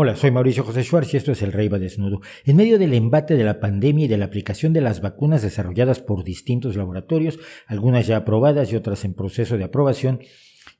Hola, soy Mauricio José Schwartz y esto es El Rey va Desnudo. En medio del embate de la pandemia y de la aplicación de las vacunas desarrolladas por distintos laboratorios, algunas ya aprobadas y otras en proceso de aprobación,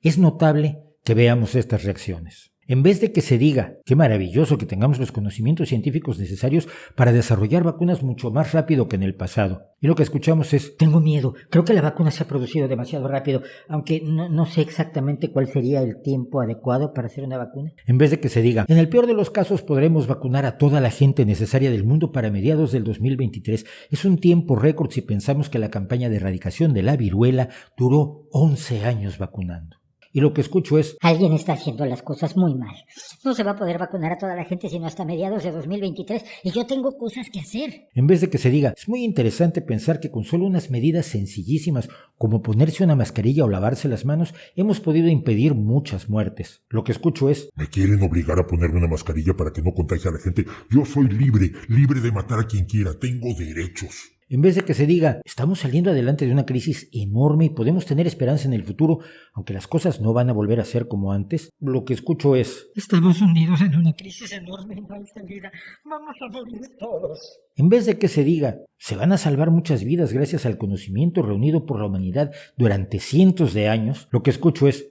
es notable que veamos estas reacciones. En vez de que se diga, qué maravilloso que tengamos los conocimientos científicos necesarios para desarrollar vacunas mucho más rápido que en el pasado. Y lo que escuchamos es, tengo miedo, creo que la vacuna se ha producido demasiado rápido, aunque no sé exactamente cuál sería el tiempo adecuado para hacer una vacuna. En vez de que se diga, en el peor de los casos podremos vacunar a toda la gente necesaria del mundo para mediados del 2023. Es un tiempo récord si pensamos que la campaña de erradicación de la viruela duró 11 años vacunando. Y lo que escucho es, alguien está haciendo las cosas muy mal. No se va a poder vacunar a toda la gente sino hasta mediados de 2023 y yo tengo cosas que hacer. En vez de que se diga, es muy interesante pensar que con solo unas medidas sencillísimas como ponerse una mascarilla o lavarse las manos hemos podido impedir muchas muertes. Lo que escucho es, me quieren obligar a ponerme una mascarilla para que no contagie a la gente. Yo soy libre de matar a quien quiera, tengo derechos. En vez de que se diga, estamos saliendo adelante de una crisis enorme y podemos tener esperanza en el futuro, aunque las cosas no van a volver a ser como antes, lo que escucho es, estamos hundidos en una crisis enorme y no hay salida. Vamos a morir todos. En vez de que se diga, se van a salvar muchas vidas gracias al conocimiento reunido por la humanidad durante cientos de años, lo que escucho es,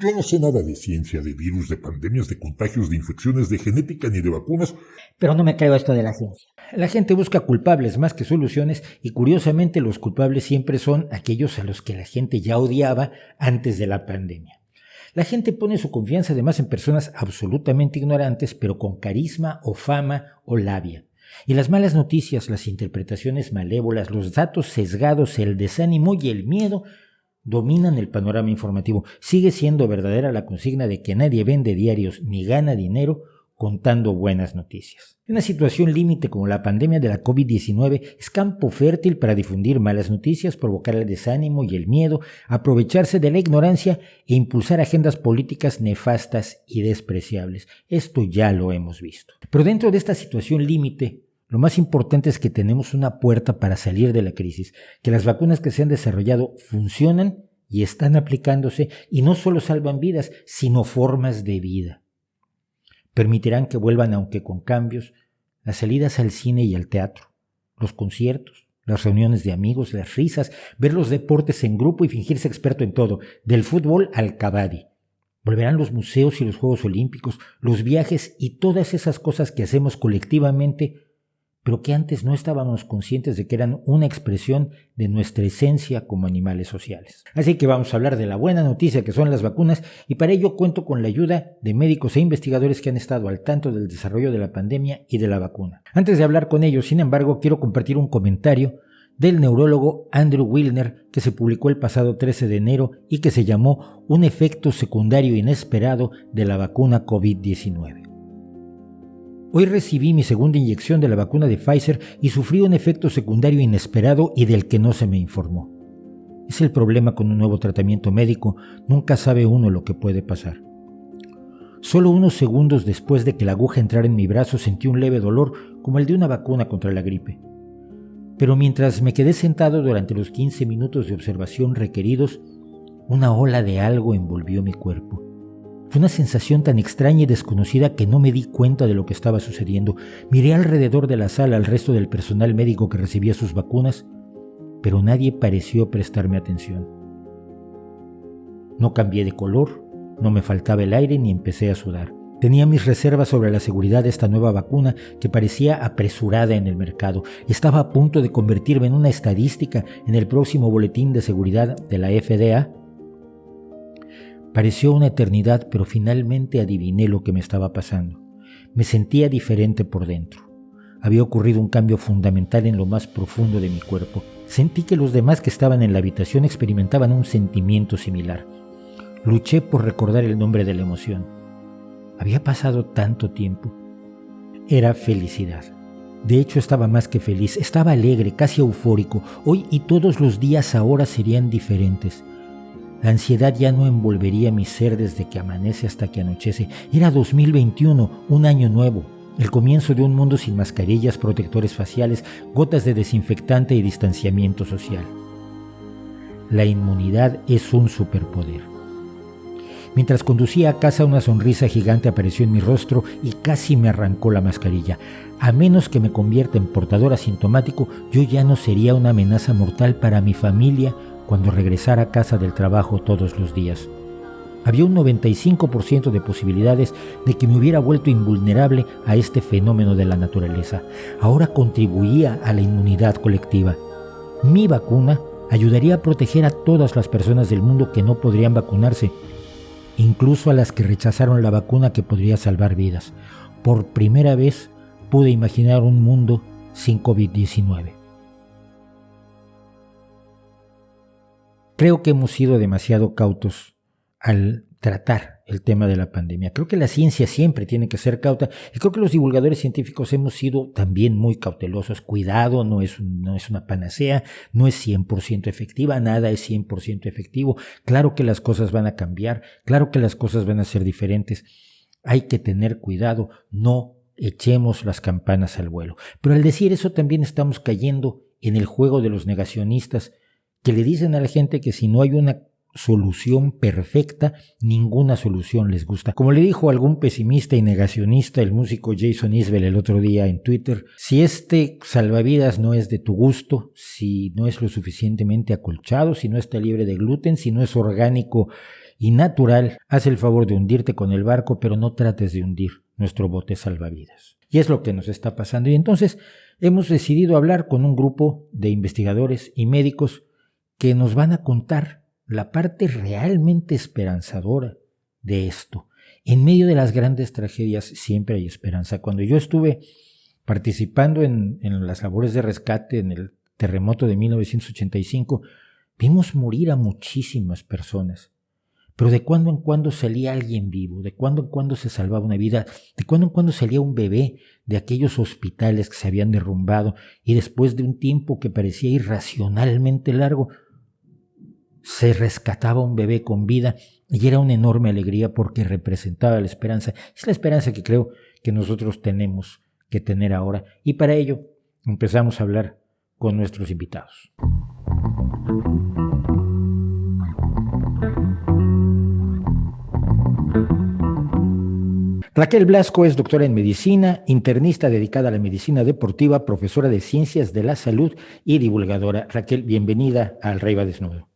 yo no sé nada de ciencia, de virus, de pandemias, de contagios, de infecciones, de genética ni de vacunas. Pero no me creo esto de la ciencia. La gente busca culpables más que soluciones y curiosamente los culpables siempre son aquellos a los que la gente ya odiaba antes de la pandemia. La gente pone su confianza además en personas absolutamente ignorantes pero con carisma o fama o labia. Y las malas noticias, las interpretaciones malévolas, los datos sesgados, el desánimo y el miedo dominan el panorama informativo. Sigue siendo verdadera la consigna de que nadie vende diarios ni gana dinero contando buenas noticias. Una situación límite como la pandemia de la COVID-19 es campo fértil para difundir malas noticias, provocar el desánimo y el miedo, aprovecharse de la ignorancia e impulsar agendas políticas nefastas y despreciables. Esto ya lo hemos visto. Pero dentro de esta situación límite, lo más importante es que tenemos una puerta para salir de la crisis, que las vacunas que se han desarrollado funcionan y están aplicándose y no solo salvan vidas, sino formas de vida. Permitirán que vuelvan, aunque con cambios, las salidas al cine y al teatro, los conciertos, las reuniones de amigos, las risas, ver los deportes en grupo y fingirse experto en todo, del fútbol al kabaddi. Volverán los museos y los Juegos Olímpicos, los viajes y todas esas cosas que hacemos colectivamente, pero que antes no estábamos conscientes de que eran una expresión de nuestra esencia como animales sociales. Así que vamos a hablar de la buena noticia que son las vacunas y para ello cuento con la ayuda de médicos e investigadores que han estado al tanto del desarrollo de la pandemia y de la vacuna. Antes de hablar con ellos, sin embargo, quiero compartir un comentario del neurólogo Andrew Wilner que se publicó el pasado 13 de enero y que se llamó Un efecto secundario inesperado de la vacuna COVID-19. Hoy recibí mi segunda inyección de la vacuna de Pfizer y sufrí un efecto secundario inesperado y del que no se me informó. Es el problema con un nuevo tratamiento médico, nunca sabe uno lo que puede pasar. Solo unos segundos después de que la aguja entrara en mi brazo sentí un leve dolor como el de una vacuna contra la gripe. Pero mientras me quedé sentado durante los 15 minutos de observación requeridos, una ola de algo envolvió mi cuerpo. Fue una sensación tan extraña y desconocida que no me di cuenta de lo que estaba sucediendo. Miré alrededor de la sala al resto del personal médico que recibía sus vacunas, pero nadie pareció prestarme atención. No cambié de color, no me faltaba el aire ni empecé a sudar. Tenía mis reservas sobre la seguridad de esta nueva vacuna que parecía apresurada en el mercado. Estaba a punto de convertirme en una estadística en el próximo boletín de seguridad de la FDA. Pareció una eternidad, pero finalmente adiviné lo que me estaba pasando. Me sentía diferente por dentro. Había ocurrido un cambio fundamental en lo más profundo de mi cuerpo. Sentí que los demás que estaban en la habitación experimentaban un sentimiento similar. Luché por recordar el nombre de la emoción. Había pasado tanto tiempo. Era felicidad. De hecho, estaba más que feliz. Estaba alegre, casi eufórico. Hoy y todos los días ahora serían diferentes. La ansiedad ya no envolvería mi ser desde que amanece hasta que anochece. Era 2021, un año nuevo, el comienzo de un mundo sin mascarillas, protectores faciales, gotas de desinfectante y distanciamiento social. La inmunidad es un superpoder. Mientras conducía a casa, una sonrisa gigante apareció en mi rostro y casi me arrancó la mascarilla. A menos que me convierta en portador asintomático, yo ya no sería una amenaza mortal para mi familia cuando regresara a casa del trabajo todos los días. Había un 95% de posibilidades de que me hubiera vuelto invulnerable a este fenómeno de la naturaleza. Ahora contribuía a la inmunidad colectiva. Mi vacuna ayudaría a proteger a todas las personas del mundo que no podrían vacunarse, incluso a las que rechazaron la vacuna que podría salvar vidas. Por primera vez pude imaginar un mundo sin COVID-19. Creo que hemos sido demasiado cautos al tratar el tema de la pandemia. Creo que la ciencia siempre tiene que ser cauta y creo que los divulgadores científicos hemos sido también muy cautelosos. Cuidado, no es una panacea, no es 100% efectiva, nada es 100% efectivo. Claro que las cosas van a cambiar, claro que las cosas van a ser diferentes. Hay que tener cuidado, no echemos las campanas al vuelo. Pero al decir eso también estamos cayendo en el juego de los negacionistas que le dicen a la gente que si no hay una solución perfecta, ninguna solución les gusta. Como le dijo algún pesimista y negacionista el músico Jason Isbell el otro día en Twitter, si este salvavidas no es de tu gusto, si no es lo suficientemente acolchado, si no está libre de gluten, si no es orgánico y natural, haz el favor de hundirte con el barco, pero no trates de hundir nuestro bote salvavidas. Y es lo que nos está pasando. Y entonces hemos decidido hablar con un grupo de investigadores y médicos que nos van a contar la parte realmente esperanzadora de esto. En medio de las grandes tragedias siempre hay esperanza. Cuando yo estuve participando en las labores de rescate en el terremoto de 1985, vimos morir a muchísimas personas. Pero de cuando en cuando salía alguien vivo, de cuando en cuando se salvaba una vida, de cuando en cuando salía un bebé de aquellos hospitales que se habían derrumbado y después de un tiempo que parecía irracionalmente largo, se rescataba un bebé con vida y era una enorme alegría porque representaba la esperanza. Es la esperanza que creo que nosotros tenemos que tener ahora y para ello empezamos a hablar con nuestros invitados. Raquel Blasco es doctora en medicina, internista dedicada a la medicina deportiva, profesora de ciencias de la salud y divulgadora. Raquel, bienvenida al Rey va Desnudo.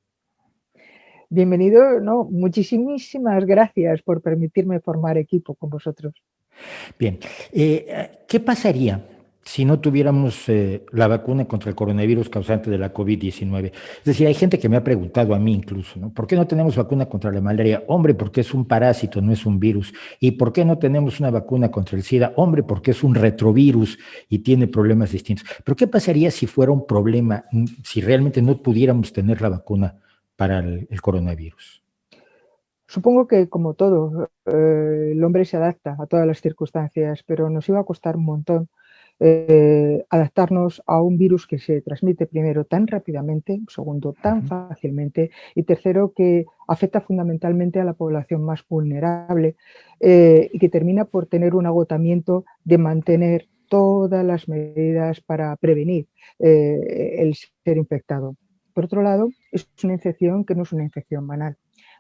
Bienvenido, no, muchísimas gracias por permitirme formar equipo con vosotros. Bien, ¿qué pasaría si no tuviéramos la vacuna contra el coronavirus causante de la COVID-19? Es decir, hay gente que me ha preguntado a mí incluso, ¿no? ¿Por qué no tenemos vacuna contra la malaria? Hombre, porque es un parásito, no es un virus. ¿Y por qué no tenemos una vacuna contra el SIDA? Hombre, porque es un retrovirus y tiene problemas distintos. Pero ¿qué pasaría si fuera un problema, si realmente no pudiéramos tener la vacuna para el coronavirus? Supongo que, como todo, el hombre se adapta a todas las circunstancias, pero nos iba a costar un montón adaptarnos a un virus que se transmite primero tan rápidamente, segundo tan fácilmente y tercero que afecta fundamentalmente a la población más vulnerable y que termina por tener un agotamiento de mantener todas las medidas para prevenir el ser infectado. Por otro lado, es una infección que no es una infección banal,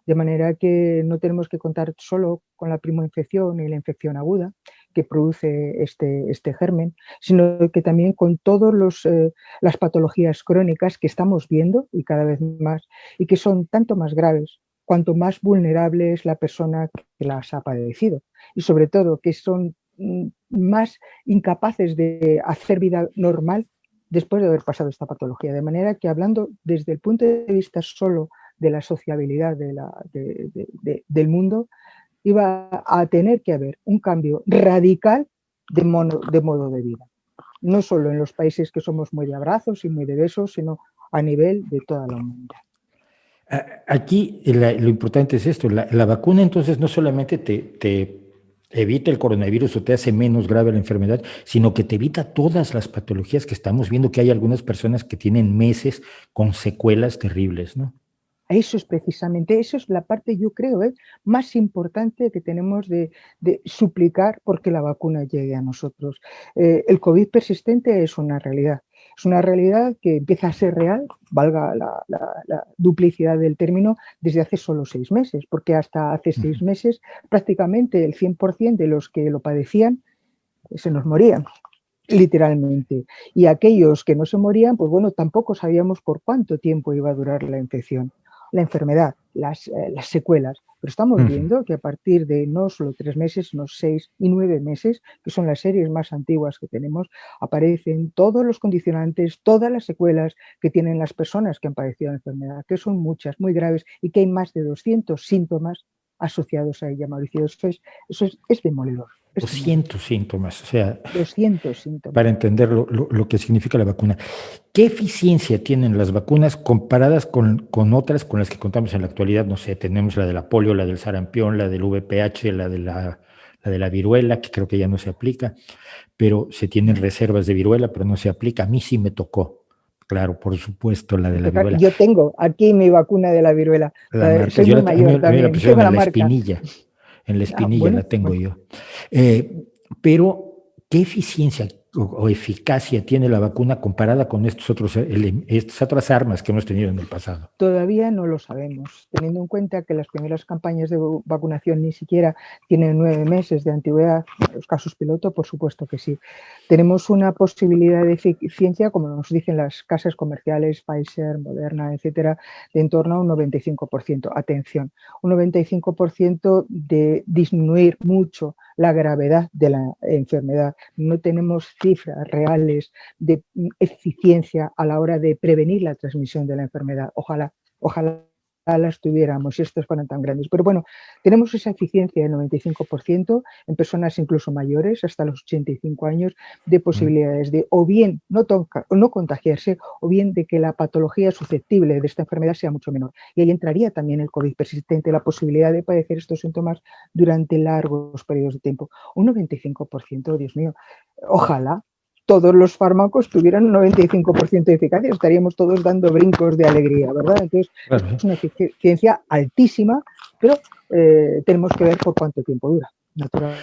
de manera que no tenemos que contar solo con la primoinfección y la infección aguda que produce este germen, sino que también con todas las patologías crónicas que estamos viendo y cada vez más, y que son tanto más graves cuanto más vulnerable es la persona que las ha padecido, y sobre todo que son más incapaces de hacer vida normal después de haber pasado esta patología. De manera que, hablando desde el punto de vista solo de la sociabilidad del mundo, iba a tener que haber un cambio radical de modo de vida. No solo en los países que somos muy de abrazos y muy de besos, sino a nivel de toda la humanidad. Aquí lo importante es esto, la vacuna entonces no solamente te evita el coronavirus o te hace menos grave la enfermedad, sino que te evita todas las patologías que estamos viendo, que hay algunas personas que tienen meses con secuelas terribles, ¿no? Eso es precisamente, eso es la parte, yo creo, más importante que tenemos de suplicar porque la vacuna llegue a nosotros. El COVID persistente es una realidad. Es una realidad que empieza a ser real, valga la duplicidad del término, desde hace solo 6 meses, porque hasta hace 6 meses prácticamente el 100% de los que lo padecían se nos morían, literalmente. Y aquellos que no se morían, pues bueno, tampoco sabíamos por cuánto tiempo iba a durar la infección, la enfermedad, las secuelas. Pero estamos viendo que a partir de no solo 3 meses, sino 6 y 9 meses, que son las series más antiguas que tenemos, aparecen todos los condicionantes, todas las secuelas que tienen las personas que han padecido la enfermedad, que son muchas, muy graves, y que hay más de 200 síntomas asociados a ella, Mauricio. Eso es demoledor. 200 síntomas, o sea, 200 síntomas. Para entender lo que significa la vacuna. ¿Qué eficiencia tienen las vacunas comparadas con otras con las que contamos en la actualidad? No sé, tenemos la de la polio, la del sarampión, la del VPH, la de la viruela, que creo que ya no se aplica, pero se tienen reservas de viruela, pero no se aplica. A mí sí me tocó, claro, por supuesto, la de la viruela. Yo tengo aquí mi vacuna de la viruela. Soy muy mayor también. La pusieron en la espinilla. En la espinilla la tengo yo. Pero, ¿qué eficiencia o eficacia tiene la vacuna comparada con estas otras armas que hemos tenido en el pasado? Todavía no lo sabemos, teniendo en cuenta que las primeras campañas de vacunación ni siquiera tienen 9 meses de antigüedad. En los casos piloto, por supuesto que sí. Tenemos una posibilidad de eficiencia, como nos dicen las casas comerciales, Pfizer, Moderna, etcétera, de en torno a un 95%. Atención, un 95% de disminuir mucho la gravedad de la enfermedad. No tenemos cifras reales de eficiencia a la hora de prevenir la transmisión de la enfermedad. Ojalá las tuviéramos si estos fueran tan grandes. Pero bueno, tenemos esa eficiencia del 95% en personas incluso mayores, hasta los 85 años, de posibilidades de o bien no contagiarse o bien de que la patología susceptible de esta enfermedad sea mucho menor. Y ahí entraría también el COVID persistente, la posibilidad de padecer estos síntomas durante largos periodos de tiempo. Un 95%, Dios mío, ojalá todos los fármacos tuvieran un 95% de eficacia, estaríamos todos dando brincos de alegría, ¿verdad? Entonces, claro, es una eficiencia altísima, pero tenemos que ver por cuánto tiempo dura.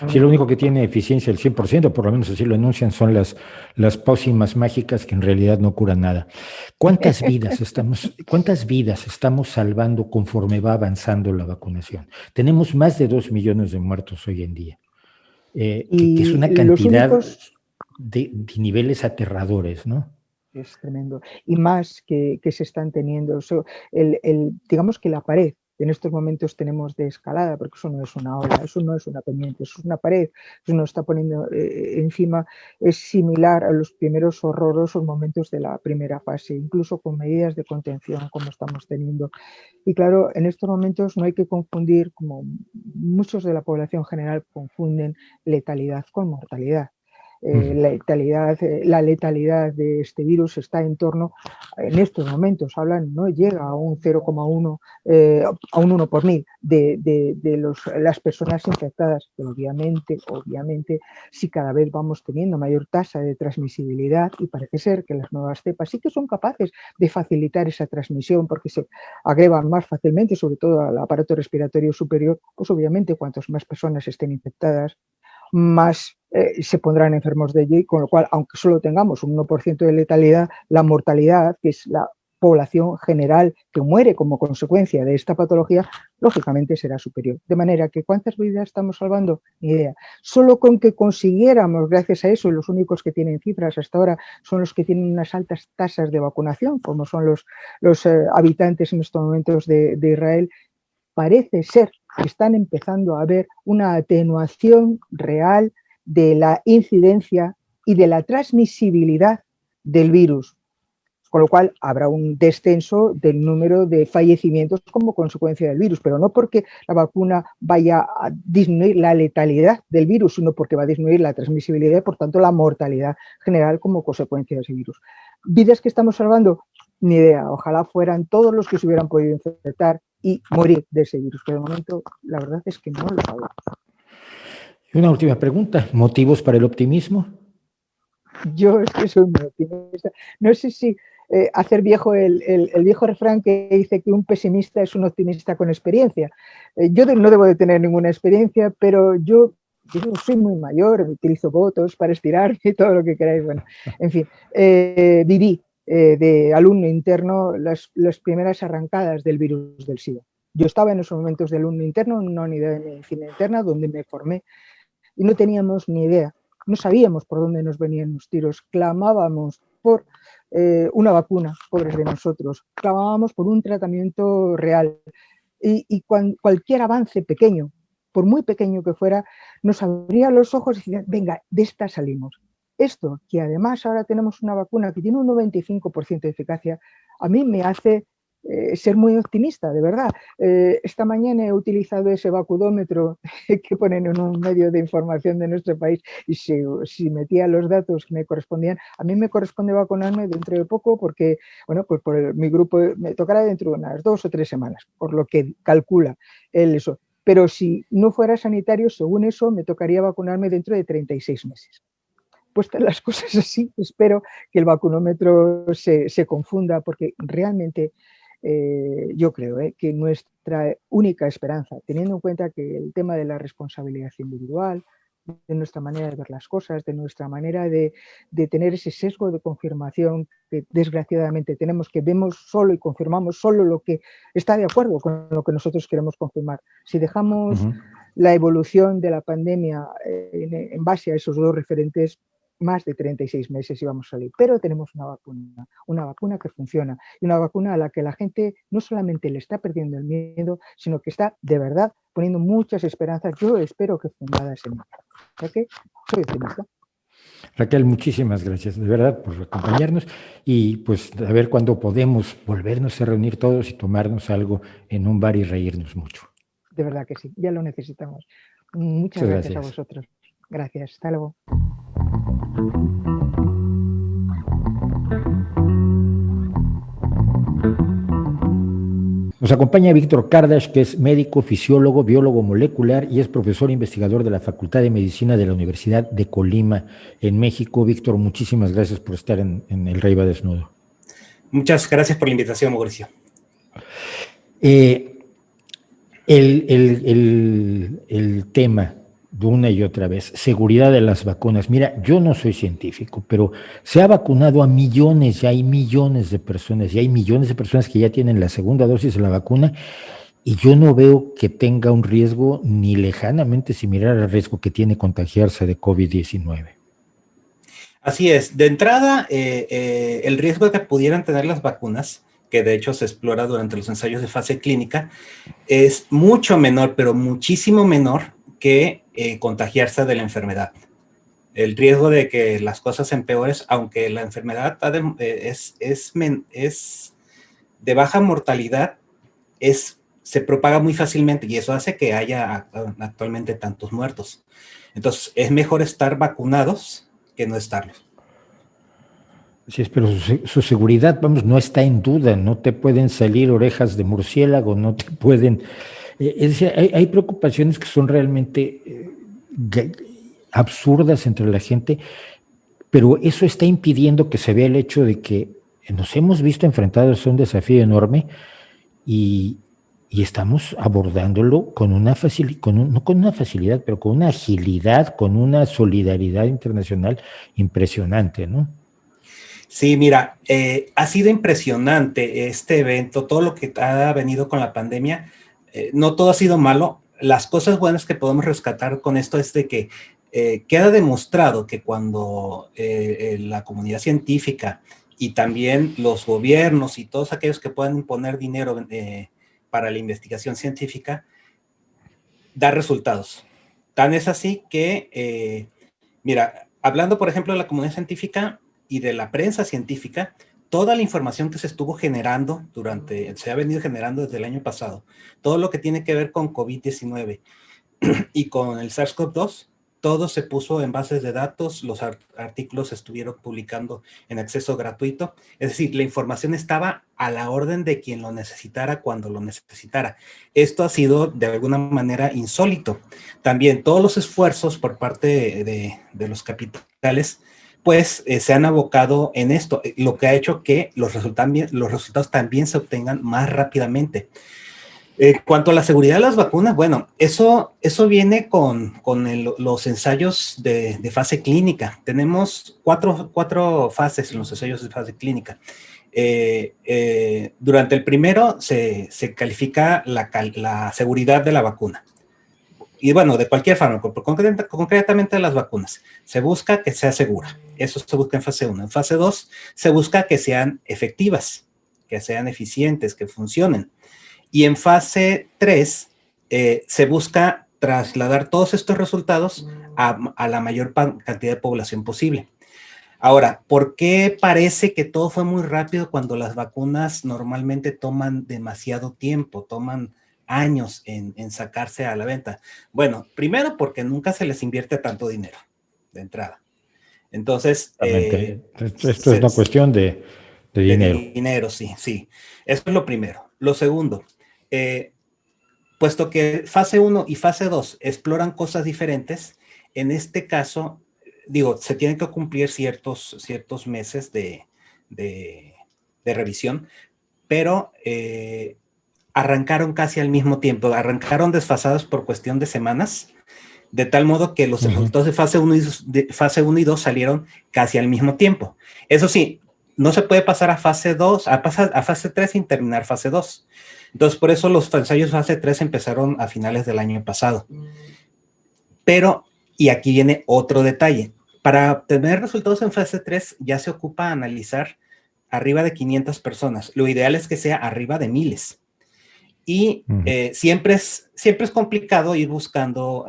Sí, lo único que tiene eficiencia del 100%, por lo menos así lo enuncian, son las pócimas mágicas que en realidad no curan nada. ¿Cuántas vidas estamos salvando conforme va avanzando la vacunación? Tenemos más de 2 millones de muertos hoy en día, que es una cantidad de niveles aterradores, ¿no? Es tremendo. Y más que se están teniendo. Digamos que la pared en estos momentos tenemos de escalada, porque eso no es una ola, eso no es una pendiente, eso es una pared, eso nos está poniendo encima, es similar a los primeros horrorosos momentos de la primera fase, incluso con medidas de contención como estamos teniendo. Y claro, en estos momentos no hay que confundir, como muchos de la población general confunden, letalidad con mortalidad. La letalidad de este virus está en torno, en estos momentos hablan, no llega a un 0,1, a un 1 por 1000 de las personas infectadas, pero obviamente, si cada vez vamos teniendo mayor tasa de transmisibilidad, y parece ser que las nuevas cepas sí que son capaces de facilitar esa transmisión porque se agregan más fácilmente, sobre todo al aparato respiratorio superior, pues obviamente cuantas más personas estén infectadas, más se pondrán enfermos de ello, y con lo cual, aunque solo tengamos un 1% de letalidad, la mortalidad, que es la población general que muere como consecuencia de esta patología, lógicamente será superior. De manera que, ¿cuántas vidas estamos salvando? Ni idea. Solo con que consiguiéramos, gracias a eso, y los únicos que tienen cifras hasta ahora son los que tienen unas altas tasas de vacunación, como son los habitantes en estos momentos de Israel, parece ser que están empezando a haber una atenuación real de la incidencia y de la transmisibilidad del virus, con lo cual habrá un descenso del número de fallecimientos como consecuencia del virus, pero no porque la vacuna vaya a disminuir la letalidad del virus, sino porque va a disminuir la transmisibilidad y, por tanto, la mortalidad general como consecuencia de ese virus. ¿Vidas que estamos salvando? Ni idea. Ojalá fueran todos los que se hubieran podido infectar y morir de ese virus, pero de momento la verdad es que no lo sabemos. Y una última pregunta, ¿motivos para el optimismo? Yo es que soy muy optimista. No sé si hacer viejo el viejo refrán que dice que un pesimista es un optimista con experiencia. Yo no debo de tener ninguna experiencia, pero yo Yo soy muy mayor, utilizo botos para estirarme y todo lo que queráis. Bueno, en fin, viví de alumno interno las primeras arrancadas del virus del SIDA. Yo estaba en esos momentos de alumno interno en una unidad de medicina interna donde me formé y no teníamos ni idea, no sabíamos por dónde nos venían los tiros, clamábamos por una vacuna, pobres de nosotros, clamábamos por un tratamiento real y cualquier avance pequeño, por muy pequeño que fuera, nos abría los ojos y decía, venga, de esta salimos. Esto, que además ahora tenemos una vacuna que tiene un 95% de eficacia, a mí me hace ser muy optimista, de verdad. Esta mañana he utilizado ese vacudómetro que ponen en un medio de información de nuestro país y si metía los datos que me correspondían, a mí me corresponde vacunarme dentro de poco porque, bueno, pues mi grupo me tocará dentro de unas 2 o 3 semanas, por lo que calcula él eso. Pero si no fuera sanitario, según eso, me tocaría vacunarme dentro de 36 meses. Puestas las cosas así, espero que el vacunómetro se confunda porque realmente yo creo que nuestra única esperanza, teniendo en cuenta que el tema de la responsabilidad individual, de nuestra manera de ver las cosas, de nuestra manera de tener ese sesgo de confirmación que desgraciadamente tenemos, que vemos solo y confirmamos solo lo que está de acuerdo con lo que nosotros queremos confirmar. Si dejamos la evolución de la pandemia en base a esos dos referentes, más de 36 meses íbamos a salir, pero tenemos una vacuna que funciona y una vacuna a la que la gente no solamente le está perdiendo el miedo, sino que está de verdad poniendo muchas esperanzas, yo espero que fundadas en ella. O sea que soy optimista. Raquel, muchísimas gracias de verdad por acompañarnos y pues a ver cuándo podemos volvernos a reunir todos y tomarnos algo en un bar y reírnos mucho. De verdad que sí, ya lo necesitamos. Muchas gracias a vosotros. Gracias, hasta luego. Nos acompaña Víctor Kardash, que es médico, fisiólogo, biólogo molecular y es profesor investigador de la Facultad de Medicina de la Universidad de Colima, en México. Víctor, muchísimas gracias por estar en El Rey va Desnudo. Muchas gracias por la invitación, Mauricio. El tema de una y otra vez, seguridad de las vacunas. Mira, yo no soy científico, pero se ha vacunado a millones, ya hay millones de personas, ya hay millones de personas que ya tienen la segunda dosis de la vacuna y yo no veo que tenga un riesgo ni lejanamente similar al riesgo que tiene contagiarse de COVID-19. Así es. De entrada, el riesgo que pudieran tener las vacunas, que de hecho se explora durante los ensayos de fase clínica, es mucho menor, pero muchísimo menor que contagiarse de la enfermedad. El riesgo de que las cosas empeoren, aunque la enfermedad es de baja mortalidad, se propaga muy fácilmente y eso hace que haya actualmente tantos muertos. Entonces, es mejor estar vacunados que no estarlo. Sí, pero su seguridad, vamos, no está en duda, no te pueden salir orejas de murciélago, no te pueden... Es decir, hay preocupaciones que son realmente absurdas entre la gente, pero eso está impidiendo que se vea el hecho de que nos hemos visto enfrentados a un desafío enorme y estamos abordándolo con una no con una facilidad, pero con una agilidad, con una solidaridad internacional impresionante, ¿no? Sí, mira, ha sido impresionante este evento, todo lo que ha venido con la pandemia. No todo ha sido malo. Las cosas buenas que podemos rescatar con esto es de que queda demostrado que cuando la comunidad científica y también los gobiernos y todos aquellos que puedan poner dinero para la investigación científica, da resultados. Tan es así que, mira, hablando por ejemplo de la comunidad científica y de la prensa científica, toda la información que se estuvo generando se ha venido generando desde el año pasado, todo lo que tiene que ver con COVID-19 y con el SARS-CoV-2, todo se puso en bases de datos, los artículos se estuvieron publicando en acceso gratuito, es decir, la información estaba a la orden de quien lo necesitara cuando lo necesitara. Esto ha sido de alguna manera insólito. También todos los esfuerzos por parte de los capitales pues se han abocado en esto, lo que ha hecho que los resultados también se obtengan más rápidamente. En cuanto a la seguridad de las vacunas, bueno, eso viene con los ensayos de fase clínica. Tenemos cuatro fases en los ensayos de fase clínica. Durante el primero se califica la seguridad de la vacuna. Y bueno, de cualquier fármaco, pero concretamente de las vacunas. Se busca que sea segura. Eso se busca en fase 1. En fase 2 se busca que sean efectivas, que sean eficientes, que funcionen. Y en fase 3 se busca trasladar todos estos resultados a la mayor cantidad de población posible. Ahora, ¿por qué parece que todo fue muy rápido cuando las vacunas normalmente toman demasiado tiempo, toman años en sacarse a la venta? Bueno, primero porque nunca se les invierte tanto dinero de entrada. Entonces, esto es una cuestión de dinero. De dinero, sí. Eso es lo primero. Lo segundo, puesto que fase 1 y fase 2 exploran cosas diferentes, en este caso, digo, se tienen que cumplir ciertos meses de revisión, pero arrancaron casi al mismo tiempo, arrancaron desfasados por cuestión de semanas, de tal modo que los resultados de fase 1 y 2 salieron casi al mismo tiempo. Eso sí, no se puede pasar a fase 2, a fase 3 sin terminar fase 2. Entonces, por eso los ensayos de fase 3 empezaron a finales del año pasado. Pero, y aquí viene otro detalle, para obtener resultados en fase 3 ya se ocupa analizar arriba de 500 personas. Lo ideal es que sea arriba de miles. Y siempre es complicado ir buscando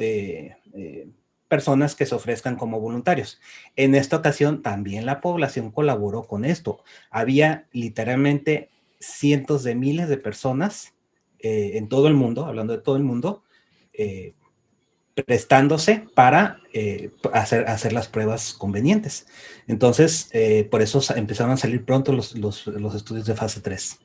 personas que se ofrezcan como voluntarios. En esta ocasión también la población colaboró con esto. Había literalmente cientos de miles de personas en todo el mundo, hablando de todo el mundo, prestándose para hacer las pruebas convenientes. Entonces, por eso empezaron a salir pronto los estudios de fase 3.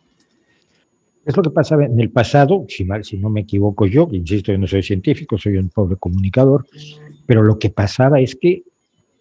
Es lo que pasaba en el pasado, si no me equivoco yo, insisto, yo no soy científico, soy un pobre comunicador, pero lo que pasaba es que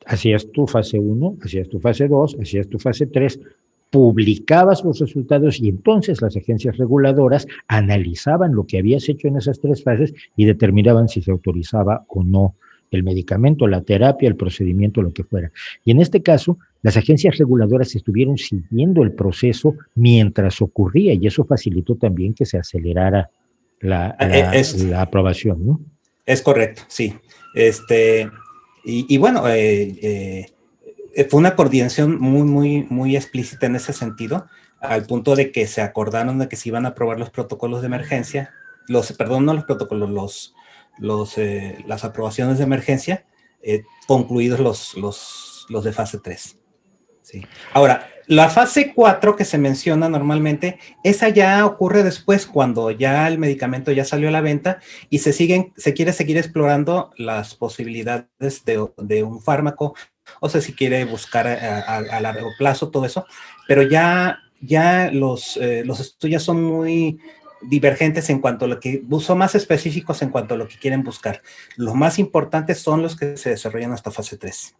hacías tu fase 1, hacías tu fase 2, hacías tu fase 3, publicabas los resultados y entonces las agencias reguladoras analizaban lo que habías hecho en esas 3 fases y determinaban si se autorizaba o no el medicamento, la terapia, el procedimiento, lo que fuera. Y en este caso, las agencias reguladoras estuvieron siguiendo el proceso mientras ocurría y eso facilitó también que se acelerara la aprobación, ¿no? Es correcto, sí. Y bueno, fue una coordinación muy explícita en ese sentido, al punto de que se acordaron de que se iban a aprobar los protocolos de emergencia, las aprobaciones de emergencia, concluidos los de fase 3. Sí. Ahora, la fase 4 que se menciona normalmente, esa ya ocurre después, cuando ya el medicamento ya salió a la venta y se quiere seguir explorando las posibilidades de un fármaco, o sea, si quiere buscar a largo plazo todo eso, pero ya los estudios son muy divergentes en cuanto a lo que, son más específicos en cuanto a lo que quieren buscar. Los más importantes son los que se desarrollan hasta fase 3.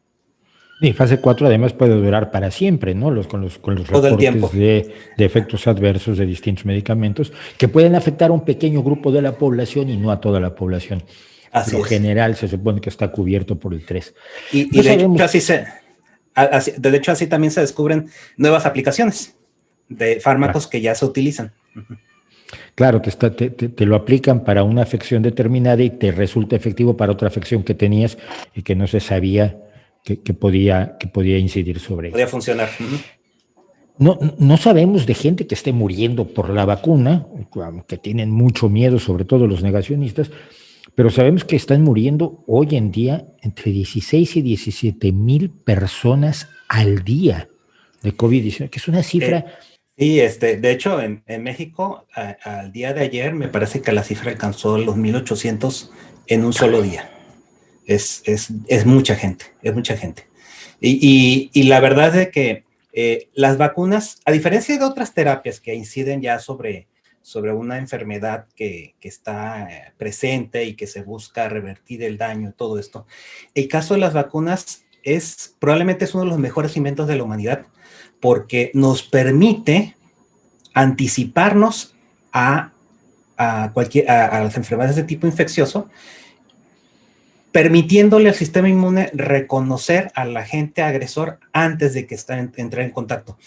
Y fase 4 además puede durar para siempre, ¿no? Con los reportes de efectos adversos de distintos medicamentos que pueden afectar a un pequeño grupo de la población y no a toda la población. Lo general se supone que está cubierto por el 3. Y de hecho así también se descubren nuevas aplicaciones de fármacos que ya se utilizan. Claro, te lo aplican para una afección determinada y te resulta efectivo para otra afección que tenías y que no se sabía que podía incidir sobre podía funcionar. No sabemos de gente que esté muriendo por la vacuna, que tienen mucho miedo, sobre todo los negacionistas, pero sabemos que están muriendo hoy en día entre 16 y 17 mil personas al día de COVID-19, que es una cifra... Sí, de hecho, en México, al día de ayer, me parece que la cifra alcanzó los 1,800 en un solo día. Es mucha gente, es mucha gente. Y la verdad es que las vacunas, a diferencia de otras terapias que inciden ya sobre una enfermedad que está presente y que se busca revertir el daño, todo esto, el caso de las vacunas probablemente es uno de los mejores inventos de la humanidad, porque nos permite anticiparnos a a las enfermedades de tipo infeccioso, permitiéndole al sistema inmune reconocer al agente agresor antes de que entrar en contacto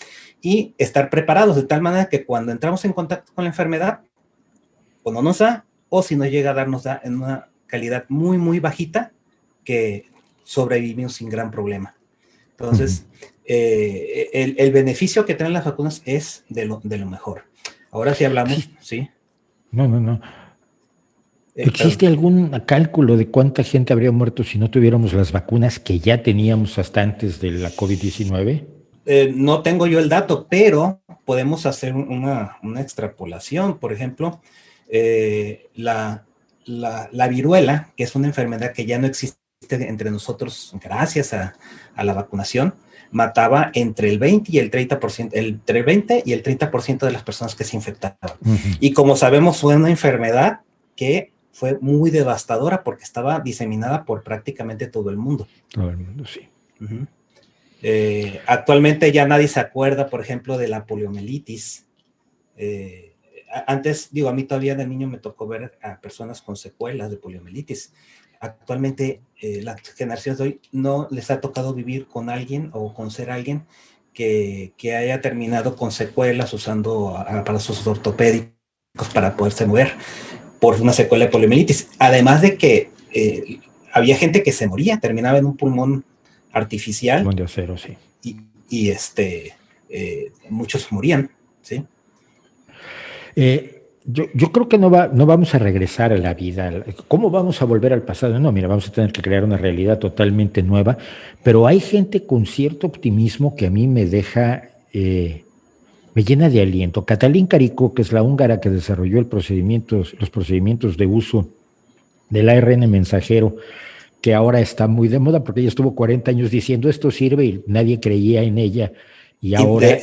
y estar preparados de tal manera que cuando entramos en contacto con la enfermedad, o no nos da, o si no llega a darnos da en una calidad muy, muy bajita, que sobrevivimos sin gran problema. Entonces, el beneficio que traen las vacunas es de lo mejor. Ahora sí hablamos, ¿sí? No. ¿Existe algún cálculo de cuánta gente habría muerto si no tuviéramos las vacunas que ya teníamos hasta antes de la COVID-19? No tengo yo el dato, pero podemos hacer una extrapolación. Por ejemplo, la viruela, que es una enfermedad que ya no existe entre nosotros gracias a la vacunación, mataba entre el 20 y el 30%, entre el 20 y el 30% de las personas que se infectaban. Y como sabemos, fue una enfermedad que fue muy devastadora porque estaba diseminada por prácticamente todo el mundo. Todo el mundo, sí. Actualmente ya nadie se acuerda, por ejemplo, de la poliomielitis. Antes, a mí todavía de niño me tocó ver a personas con secuelas de poliomielitis. Actualmente, las generaciones de hoy no les ha tocado vivir con alguien o con ser alguien que haya terminado con secuelas usando aparatos ortopédicos para poderse mover por una secuela de poliomielitis. Además de que había gente que se moría, terminaba en un pulmón artificial. Pulmón de acero, sí. Y muchos morían, ¿sí? Yo creo que no vamos a regresar a la vida. ¿Cómo vamos a volver al pasado? No, mira, vamos a tener que crear una realidad totalmente nueva, pero hay gente con cierto optimismo que a mí me deja, me llena de aliento. Katalin Karikó, que es la húngara que desarrolló los procedimientos de uso del ARN mensajero, que ahora está muy de moda porque ella estuvo 40 años diciendo esto sirve y nadie creía en ella. Y ahora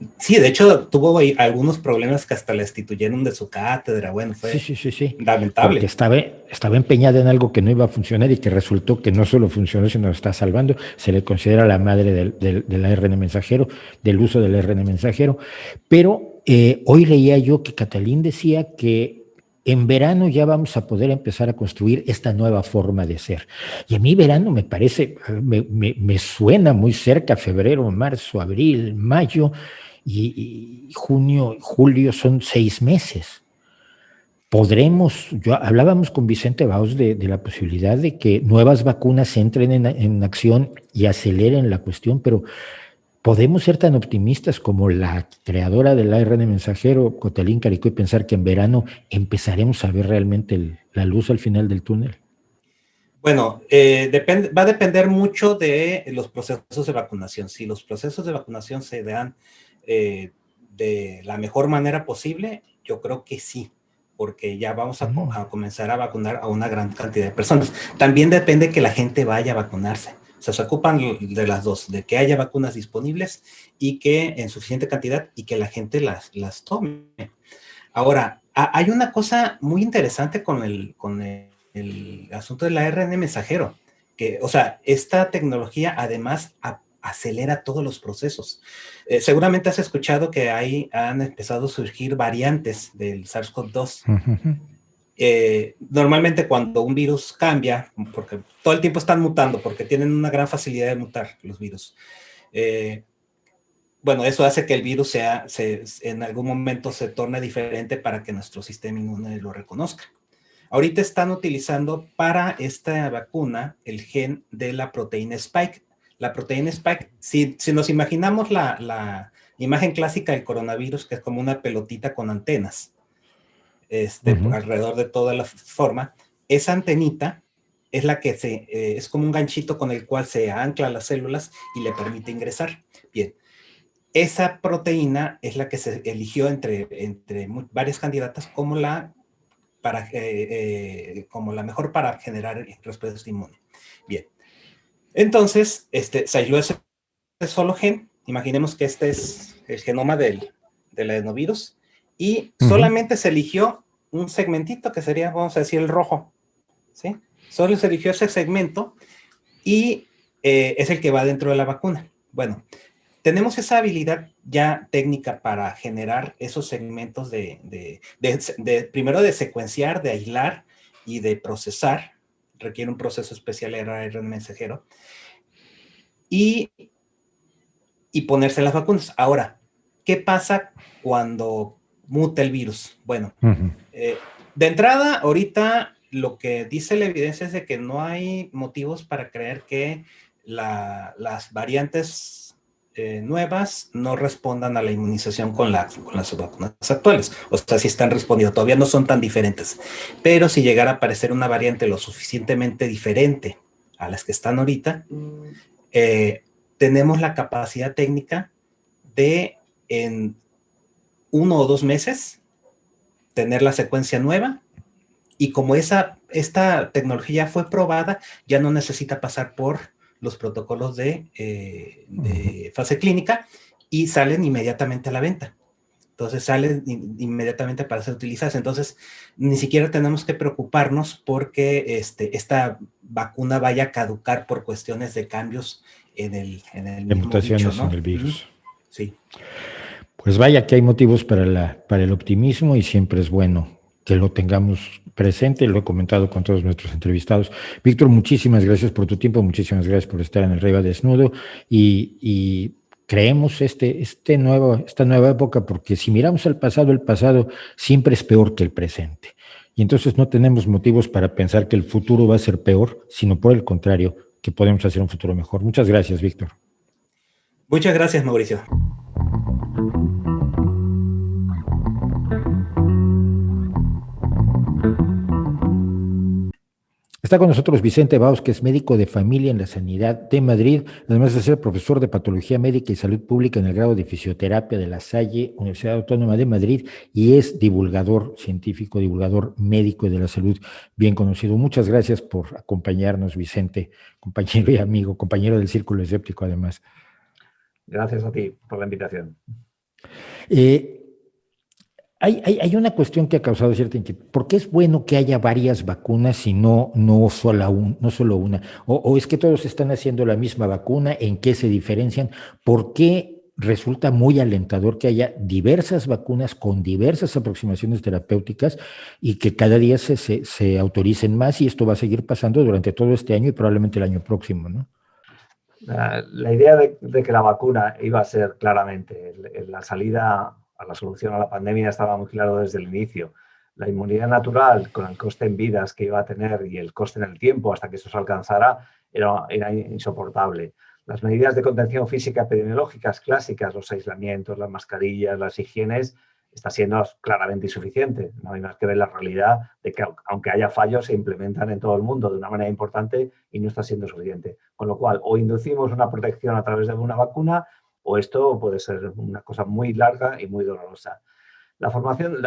de hecho, tuvo algunos problemas que hasta la destituyeron de su cátedra. Bueno, fue sí. lamentable. Porque estaba empeñada en algo que no iba a funcionar y que resultó que no solo funcionó, sino está salvando. Se le considera la madre del ARN mensajero, del uso del ARN mensajero. Pero hoy leía yo que Katalin decía que en verano ya vamos a poder empezar a construir esta nueva forma de ser. Y a mí verano me parece, me suena muy cerca, febrero, marzo, abril, mayo, y junio, julio son 6 meses. Hablábamos con Vicente Baus de la posibilidad de que nuevas vacunas entren en acción y aceleren la cuestión, pero podemos ser tan optimistas como la creadora del ARN mensajero, Katalin Karikó, y pensar que en verano empezaremos a ver realmente la luz al final del túnel. Bueno, va a depender mucho de los procesos de vacunación. Si los procesos de vacunación se dan de la mejor manera posible, yo creo que sí, porque ya vamos a comenzar a vacunar a una gran cantidad de personas. También depende que la gente vaya a vacunarse. O sea, se ocupan de las dos, de que haya vacunas disponibles y que en suficiente cantidad y que la gente las tome. Ahora, hay una cosa muy interesante con el asunto del ARN mensajero, que, o sea, esta tecnología además acelera todos los procesos. Seguramente has escuchado que han empezado a surgir variantes del SARS-CoV-2. Normalmente cuando un virus cambia, porque todo el tiempo están mutando, porque tienen una gran facilidad de mutar los virus. Bueno, eso hace que el virus en algún momento se torne diferente para que nuestro sistema inmune lo reconozca. Ahorita están utilizando para esta vacuna el gen de la proteína Spike. La proteína Spike, si nos imaginamos la imagen clásica del coronavirus, que es como una pelotita con antenas, alrededor de toda la forma, esa antenita es la que es como un ganchito con el cual se ancla las células y le permite ingresar. Bien, esa proteína es la que se eligió entre varias candidatas como la mejor para generar respuesta inmune. Bien, entonces se aisló ese solo gen. Imaginemos que este es el genoma del adenovirus y solamente se eligió un segmentito que sería, vamos a decir, el rojo, ¿sí? Solo se eligió ese segmento y es el que va dentro de la vacuna. Bueno, tenemos esa habilidad ya técnica para generar esos segmentos primero de secuenciar, de aislar y de procesar. Requiere un proceso especial de ARN mensajero. Y ponerse las vacunas. Ahora, ¿qué pasa cuando muta el virus? Bueno, de entrada, ahorita lo que dice la evidencia es de que no hay motivos para creer que las variantes nuevas no respondan a la inmunización con las vacunas actuales. O sea, sí están respondiendo, todavía no son tan diferentes. Pero si llegara a aparecer una variante lo suficientemente diferente a las que están ahorita, tenemos la capacidad técnica de en 1 o 2 meses tener la secuencia nueva, y como esta tecnología fue probada, ya no necesita pasar por los protocolos de fase clínica y salen inmediatamente a la venta. Entonces salen inmediatamente para ser utilizadas. Entonces ni siquiera tenemos que preocuparnos porque esta vacuna vaya a caducar por cuestiones de cambios en el mismo mutaciones bicho, ¿no? en el virus. Sí. Pues vaya que hay motivos para el optimismo y siempre es bueno que lo tengamos presente, lo he comentado con todos nuestros entrevistados. Víctor, muchísimas gracias por tu tiempo, muchísimas gracias por estar en el Rey Desnudo y creemos esta nueva época, porque si miramos el pasado siempre es peor que el presente. Y entonces no tenemos motivos para pensar que el futuro va a ser peor, sino por el contrario, que podemos hacer un futuro mejor. Muchas gracias, Víctor. Muchas gracias, Mauricio. Está con nosotros Vicente Baus, que es médico de familia en la Sanidad de Madrid, además de ser profesor de Patología Médica y Salud Pública en el grado de Fisioterapia de La Salle, Universidad Autónoma de Madrid, y es divulgador científico, divulgador médico y de la salud, bien conocido. Muchas gracias por acompañarnos, Vicente, compañero y amigo, compañero del Círculo Escéptico, además. Gracias a ti por la invitación. Hay una cuestión que ha causado cierta inquietud. ¿Por qué es bueno que haya varias vacunas y no solo una? ¿O es que todos están haciendo la misma vacuna? ¿En qué se diferencian? ¿Por qué resulta muy alentador que haya diversas vacunas con diversas aproximaciones terapéuticas y que cada día se autoricen más? Y esto va a seguir pasando durante todo este año y probablemente el año próximo, ¿no? La idea de que la vacuna iba a ser claramente la salida a la solución a la pandemia estaba muy claro desde el inicio. La inmunidad natural, con el coste en vidas que iba a tener y el coste en el tiempo hasta que eso se alcanzara, era insoportable. Las medidas de contención física epidemiológicas clásicas, los aislamientos, las mascarillas, las higienes, está siendo claramente insuficiente. No hay más que ver la realidad de que, aunque haya fallos, se implementan en todo el mundo de una manera importante y no está siendo suficiente. Con lo cual, o inducimos una protección a través de una vacuna, o esto puede ser una cosa muy larga y muy dolorosa. La formación,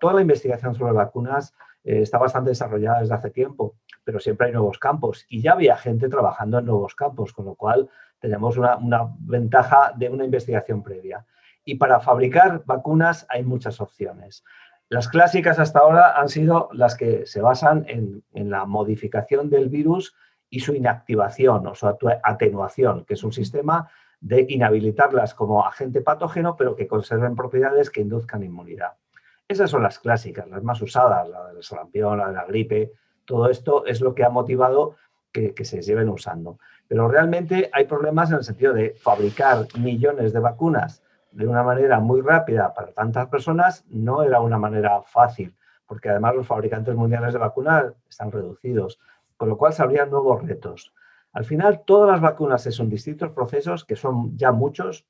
toda la investigación sobre vacunas está bastante desarrollada desde hace tiempo, pero siempre hay nuevos campos y ya había gente trabajando en nuevos campos, con lo cual tenemos una ventaja de una investigación previa. Y para fabricar vacunas hay muchas opciones. Las clásicas hasta ahora han sido las que se basan en la modificación del virus y su inactivación o su atenuación, que es un sistema de inhabilitarlas como agente patógeno, pero que conserven propiedades que induzcan inmunidad. Esas son las clásicas, las más usadas, la del sarampión, la de la gripe. Todo esto es lo que ha motivado que se lleven usando. Pero realmente hay problemas en el sentido de fabricar millones de vacunas de una manera muy rápida para tantas personas. No era una manera fácil, porque además los fabricantes mundiales de vacunas están reducidos, con lo cual se abrían nuevos retos. Al final, todas las vacunas son distintos procesos, que son ya muchos,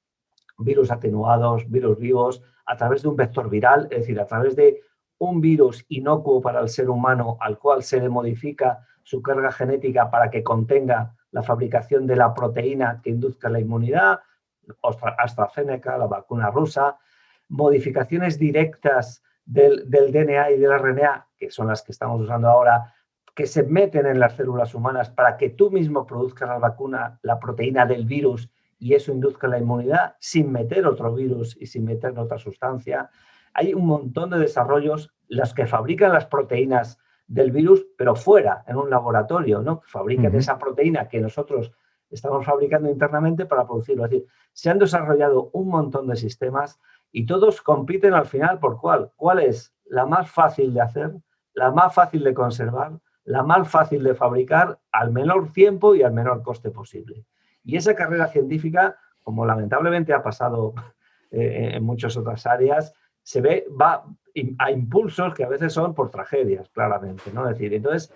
virus atenuados, virus vivos, a través de un vector viral, es decir, a través de un virus inocuo para el ser humano al cual se le modifica su carga genética para que contenga la fabricación de la proteína que induzca la inmunidad, AstraZeneca, la vacuna rusa, modificaciones directas del DNA y del RNA, que son las que estamos usando ahora, que se meten en las células humanas para que tú mismo produzcas la vacuna, la proteína del virus, y eso induzca la inmunidad sin meter otro virus y sin meter otra sustancia. Hay un montón de desarrollos, los que fabrican las proteínas del virus, pero fuera, en un laboratorio, ¿no? Fabrican esa proteína que nosotros estamos fabricando internamente para producirlo. Es decir, se han desarrollado un montón de sistemas y todos compiten al final por cuál. ¿Cuál es la más fácil de hacer, la más fácil de conservar, la más fácil de fabricar al menor tiempo y al menor coste posible? Y esa carrera científica, como lamentablemente ha pasado en muchas otras áreas, va a impulsos que a veces son por tragedias, claramente, ¿no? Es decir, entonces,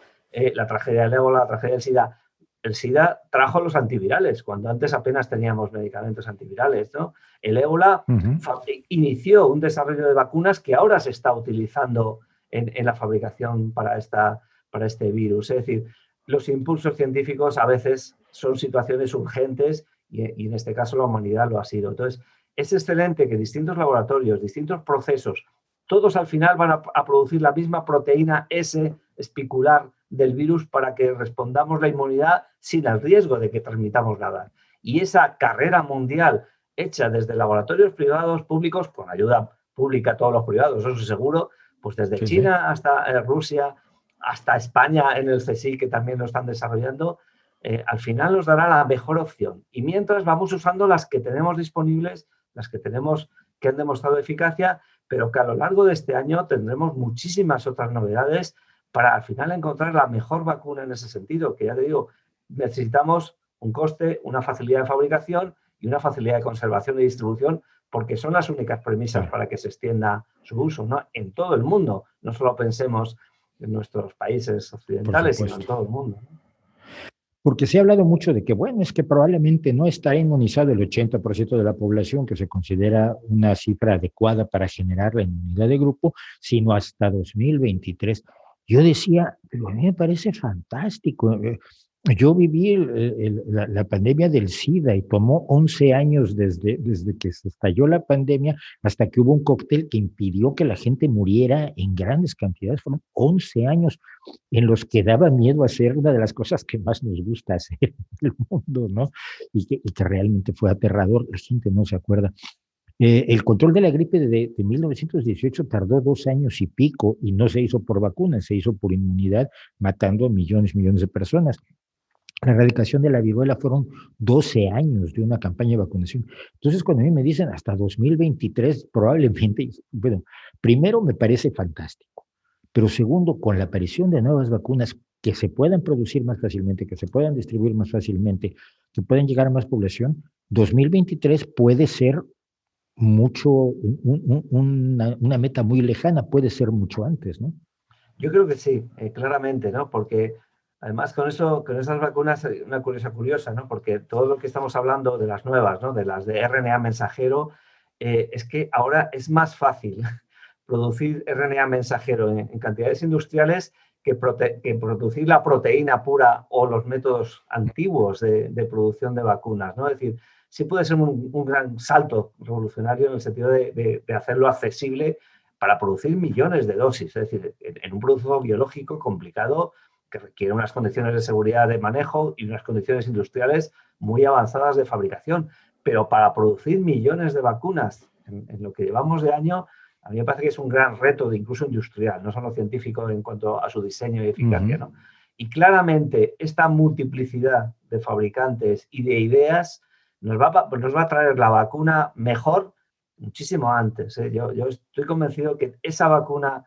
la tragedia del ébola, la tragedia del SIDA. El SIDA trajo los antivirales, cuando antes apenas teníamos medicamentos antivirales, ¿no? El ébola inició un desarrollo de vacunas que ahora se está utilizando en la fabricación para este virus. Es decir, los impulsos científicos a veces son situaciones urgentes y en este caso la humanidad lo ha sido. Entonces, es excelente que distintos laboratorios, distintos procesos, todos al final van a producir la misma proteína S espicular del virus para que respondamos la inmunidad sin el riesgo de que transmitamos nada. Y esa carrera mundial hecha desde laboratorios privados, públicos, con ayuda pública a todos los privados, eso es seguro, pues desde China hasta Rusia, hasta España en el CSIC, que también lo están desarrollando, al final nos dará la mejor opción. Y mientras vamos usando las que tenemos disponibles, las que tenemos que han demostrado eficacia, pero que a lo largo de este año tendremos muchísimas otras novedades para al final encontrar la mejor vacuna en ese sentido, que ya te digo, necesitamos un coste, una facilidad de fabricación y una facilidad de conservación y distribución, porque son las únicas premisas para que se extienda su uso, ¿no? En todo el mundo. No solo pensemos en nuestros países occidentales, sino en todo el mundo, ¿no? Porque se ha hablado mucho de que, bueno, es que probablemente no estará inmunizado el 80% de la población, que se considera una cifra adecuada para generar la inmunidad de grupo, sino hasta 2023. Yo decía, pero a mí me parece fantástico. Yo viví la pandemia del SIDA y tomó 11 años desde que se estalló la pandemia hasta que hubo un cóctel que impidió que la gente muriera en grandes cantidades. Fueron 11 años en los que daba miedo hacer una de las cosas que más nos gusta hacer en el mundo, ¿no? Y que realmente fue aterrador. La gente no se acuerda. El control de la gripe de 1918 tardó 2 años y pico y no se hizo por vacunas, se hizo por inmunidad, matando a millones de personas. La erradicación de la viruela fueron 12 años de una campaña de vacunación. Entonces, cuando a mí me dicen hasta 2023, probablemente, bueno, primero me parece fantástico, pero segundo, con la aparición de nuevas vacunas que se puedan producir más fácilmente, que se puedan distribuir más fácilmente, que puedan llegar a más población, 2023 puede ser una meta muy lejana, puede ser mucho antes, ¿no? Yo creo que sí, claramente, ¿no? Porque además con esas vacunas, una cosa curiosa, ¿no? Porque todo lo que estamos hablando de las nuevas, ¿no? De las de RNA mensajero, es que ahora es más fácil producir RNA mensajero en cantidades industriales que producir la proteína pura o los métodos antiguos de producción de vacunas, ¿no? Es decir, sí puede ser un gran salto revolucionario en el sentido de hacerlo accesible para producir millones de dosis, es decir, en un producto biológico complicado que requiere unas condiciones de seguridad de manejo y unas condiciones industriales muy avanzadas de fabricación. Pero para producir millones de vacunas en lo que llevamos de año, a mí me parece que es un gran reto, incluso industrial, no solo científico en cuanto a su diseño y eficacia, ¿no? Y claramente esta multiplicidad de fabricantes y de ideas nos va a traer la vacuna mejor muchísimo antes, ¿eh? Yo estoy convencido que esa vacuna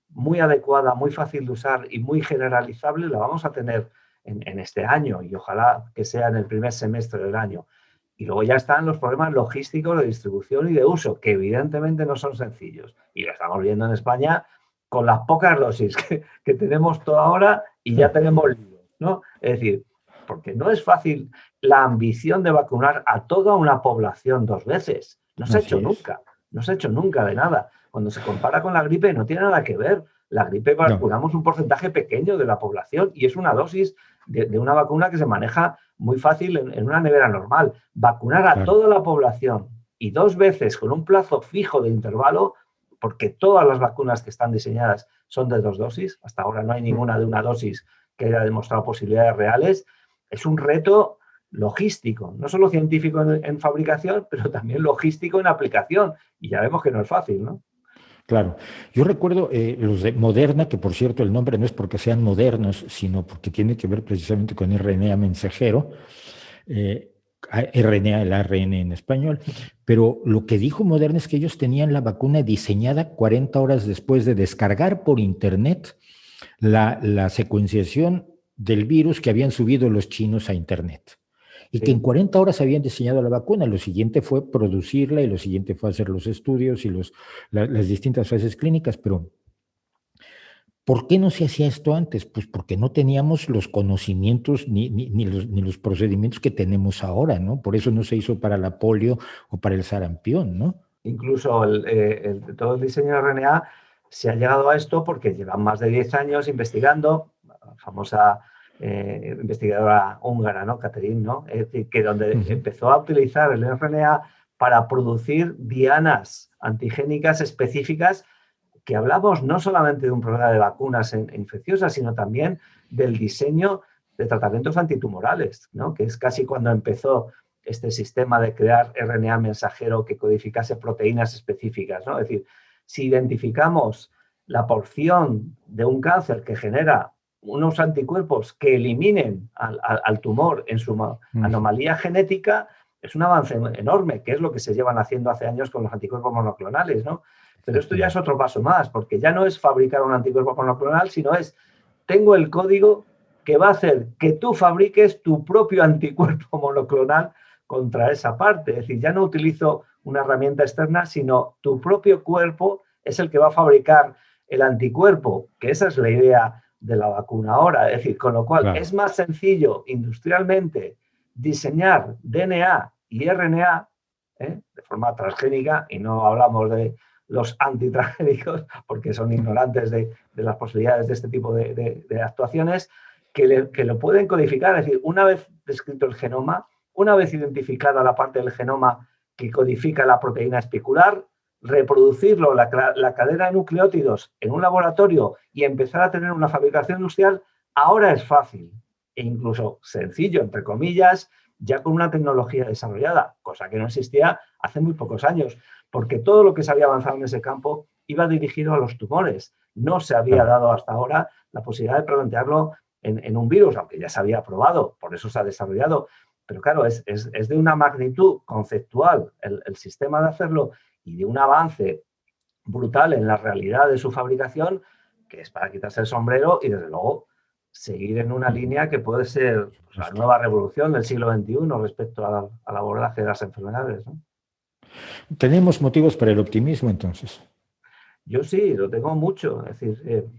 muy adecuada, muy fácil de usar y muy generalizable la vamos a tener en este año y ojalá que sea en el primer semestre del año. Y luego ya están los problemas logísticos de distribución y de uso, que evidentemente no son sencillos. Y lo estamos viendo en España con las pocas dosis que tenemos toda ahora y ya tenemos líos, ¿no? Es decir, porque no es fácil la ambición de vacunar a toda una población 2 veces. No se ha hecho nunca, no se ha hecho nunca de nada. Cuando se compara con la gripe no tiene nada que ver. La gripe vacunamos un porcentaje pequeño de la población y es una dosis de una vacuna que se maneja muy fácil en una nevera normal. Vacunar a toda la población y 2 veces con un plazo fijo de intervalo, porque todas las vacunas que están diseñadas son de 2 dosis, hasta ahora no hay ninguna de una dosis que haya demostrado posibilidades reales, es un reto logístico, no solo científico en fabricación, pero también logístico en aplicación. Y ya vemos que no es fácil, ¿no? Claro. Yo recuerdo los de Moderna, que por cierto el nombre no es porque sean modernos, sino porque tiene que ver precisamente con RNA mensajero. RNA, el ARN en español, pero lo que dijo Moderna es que ellos tenían la vacuna diseñada 40 horas después de descargar por internet la secuenciación del virus que habían subido los chinos a internet. Y que en 40 horas habían diseñado la vacuna. Lo siguiente fue producirla y lo siguiente fue hacer los estudios y las distintas fases clínicas, pero ¿por qué no se hacía esto antes? Pues porque no teníamos los conocimientos ni los procedimientos que tenemos ahora, ¿no? Por eso no se hizo para la polio o para el sarampión, ¿no? Incluso todo el diseño de RNA se ha llegado a esto porque llevan más de 10 años investigando, la famosa investigadora húngara, ¿no? Catherine, ¿no? Es decir, que donde empezó a utilizar el RNA para producir dianas antigénicas específicas, que hablamos no solamente de un problema de vacunas infecciosas, sino también del diseño de tratamientos antitumorales, ¿no? Que es casi cuando empezó este sistema de crear RNA mensajero que codificase proteínas específicas, ¿no? Es decir, si identificamos la porción de un cáncer que genera unos anticuerpos que eliminen al tumor en su anomalía genética, es un avance enorme, que es lo que se llevan haciendo hace años con los anticuerpos monoclonales, ¿no? Pero esto ya es otro paso más, porque ya no es fabricar un anticuerpo monoclonal, sino es, tengo el código que va a hacer que tú fabriques tu propio anticuerpo monoclonal contra esa parte. Es decir, ya no utilizo una herramienta externa, sino tu propio cuerpo es el que va a fabricar el anticuerpo, que esa es la idea de la vacuna ahora. Es decir, con lo cual es más sencillo industrialmente diseñar DNA y RNA de forma transgénica, y no hablamos de los antitransgénicos porque son ignorantes de las posibilidades de este tipo de actuaciones, que lo pueden codificar. Es decir, una vez descrito el genoma, una vez identificada la parte del genoma que codifica la proteína especular, reproducirlo, la cadena de nucleótidos en un laboratorio y empezar a tener una fabricación industrial, ahora es fácil e incluso sencillo, entre comillas, ya con una tecnología desarrollada, cosa que no existía hace muy pocos años, porque todo lo que se había avanzado en ese campo iba dirigido a los tumores. No se había dado hasta ahora la posibilidad de plantearlo en un virus, aunque ya se había probado, por eso se ha desarrollado. Pero claro, es de una magnitud conceptual el sistema de hacerlo y de un avance brutal en la realidad de su fabricación, que es para quitarse el sombrero y desde luego seguir en una línea que puede ser la nueva revolución del siglo XXI respecto al abordaje de las enfermedades, ¿no? ¿Tenemos motivos para el optimismo entonces? Yo sí, lo tengo mucho. Es decir,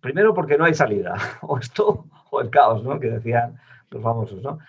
primero porque no hay salida, o esto o el caos, ¿no? Que decían los famosos, ¿no?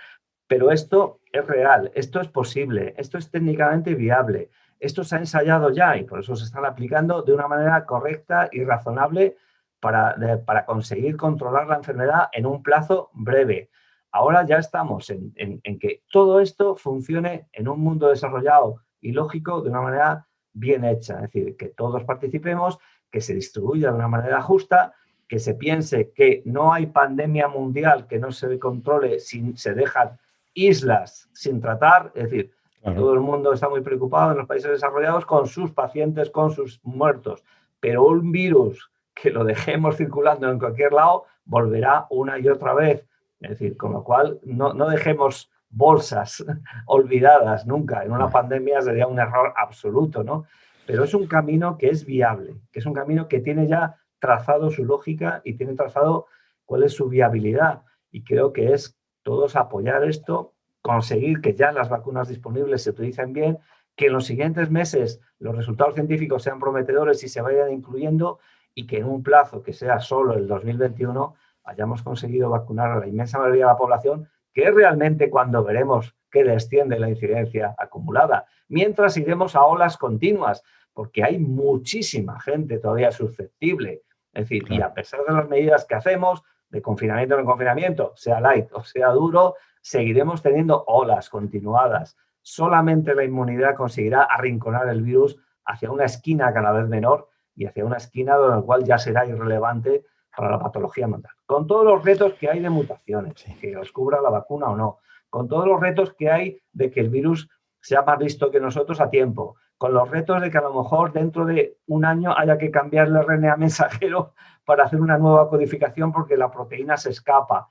Pero esto es real, esto es posible, esto es técnicamente viable, esto se ha ensayado ya y por eso se están aplicando de una manera correcta y razonable para conseguir controlar la enfermedad en un plazo breve. Ahora ya estamos en que todo esto funcione en un mundo desarrollado y lógico de una manera bien hecha. Es decir, que todos participemos, que se distribuya de una manera justa, que se piense que no hay pandemia mundial que no se controle si se dejan islas sin tratar. Es decir, todo el mundo está muy preocupado en los países desarrollados con sus pacientes, con sus muertos. Pero un virus que lo dejemos circulando en cualquier lado volverá una y otra vez. Es decir, con lo cual no dejemos bolsas olvidadas nunca. En una pandemia sería un error absoluto, ¿no? Pero es un camino que es viable, que es un camino que tiene ya trazado su lógica y tiene trazado cuál es su viabilidad. Y creo que es todos apoyar esto, conseguir que ya las vacunas disponibles se utilicen bien, que en los siguientes meses los resultados científicos sean prometedores y se vayan incluyendo y que en un plazo que sea solo el 2021 hayamos conseguido vacunar a la inmensa mayoría de la población, que es realmente cuando veremos que desciende la incidencia acumulada. Mientras iremos a olas continuas, porque hay muchísima gente todavía susceptible. Es decir, y a pesar de las medidas que hacemos, de confinamiento en confinamiento, sea light o sea duro, seguiremos teniendo olas continuadas. Solamente la inmunidad conseguirá arrinconar el virus hacia una esquina cada vez menor y hacia una esquina en la cual ya será irrelevante para la patología mental. Con todos los retos que hay de mutaciones, que os cubra la vacuna o no, con todos los retos que hay de que el virus sea más listo que nosotros a tiempo, con los retos de que a lo mejor dentro de un año haya que cambiar el RNA mensajero para hacer una nueva codificación porque la proteína se escapa.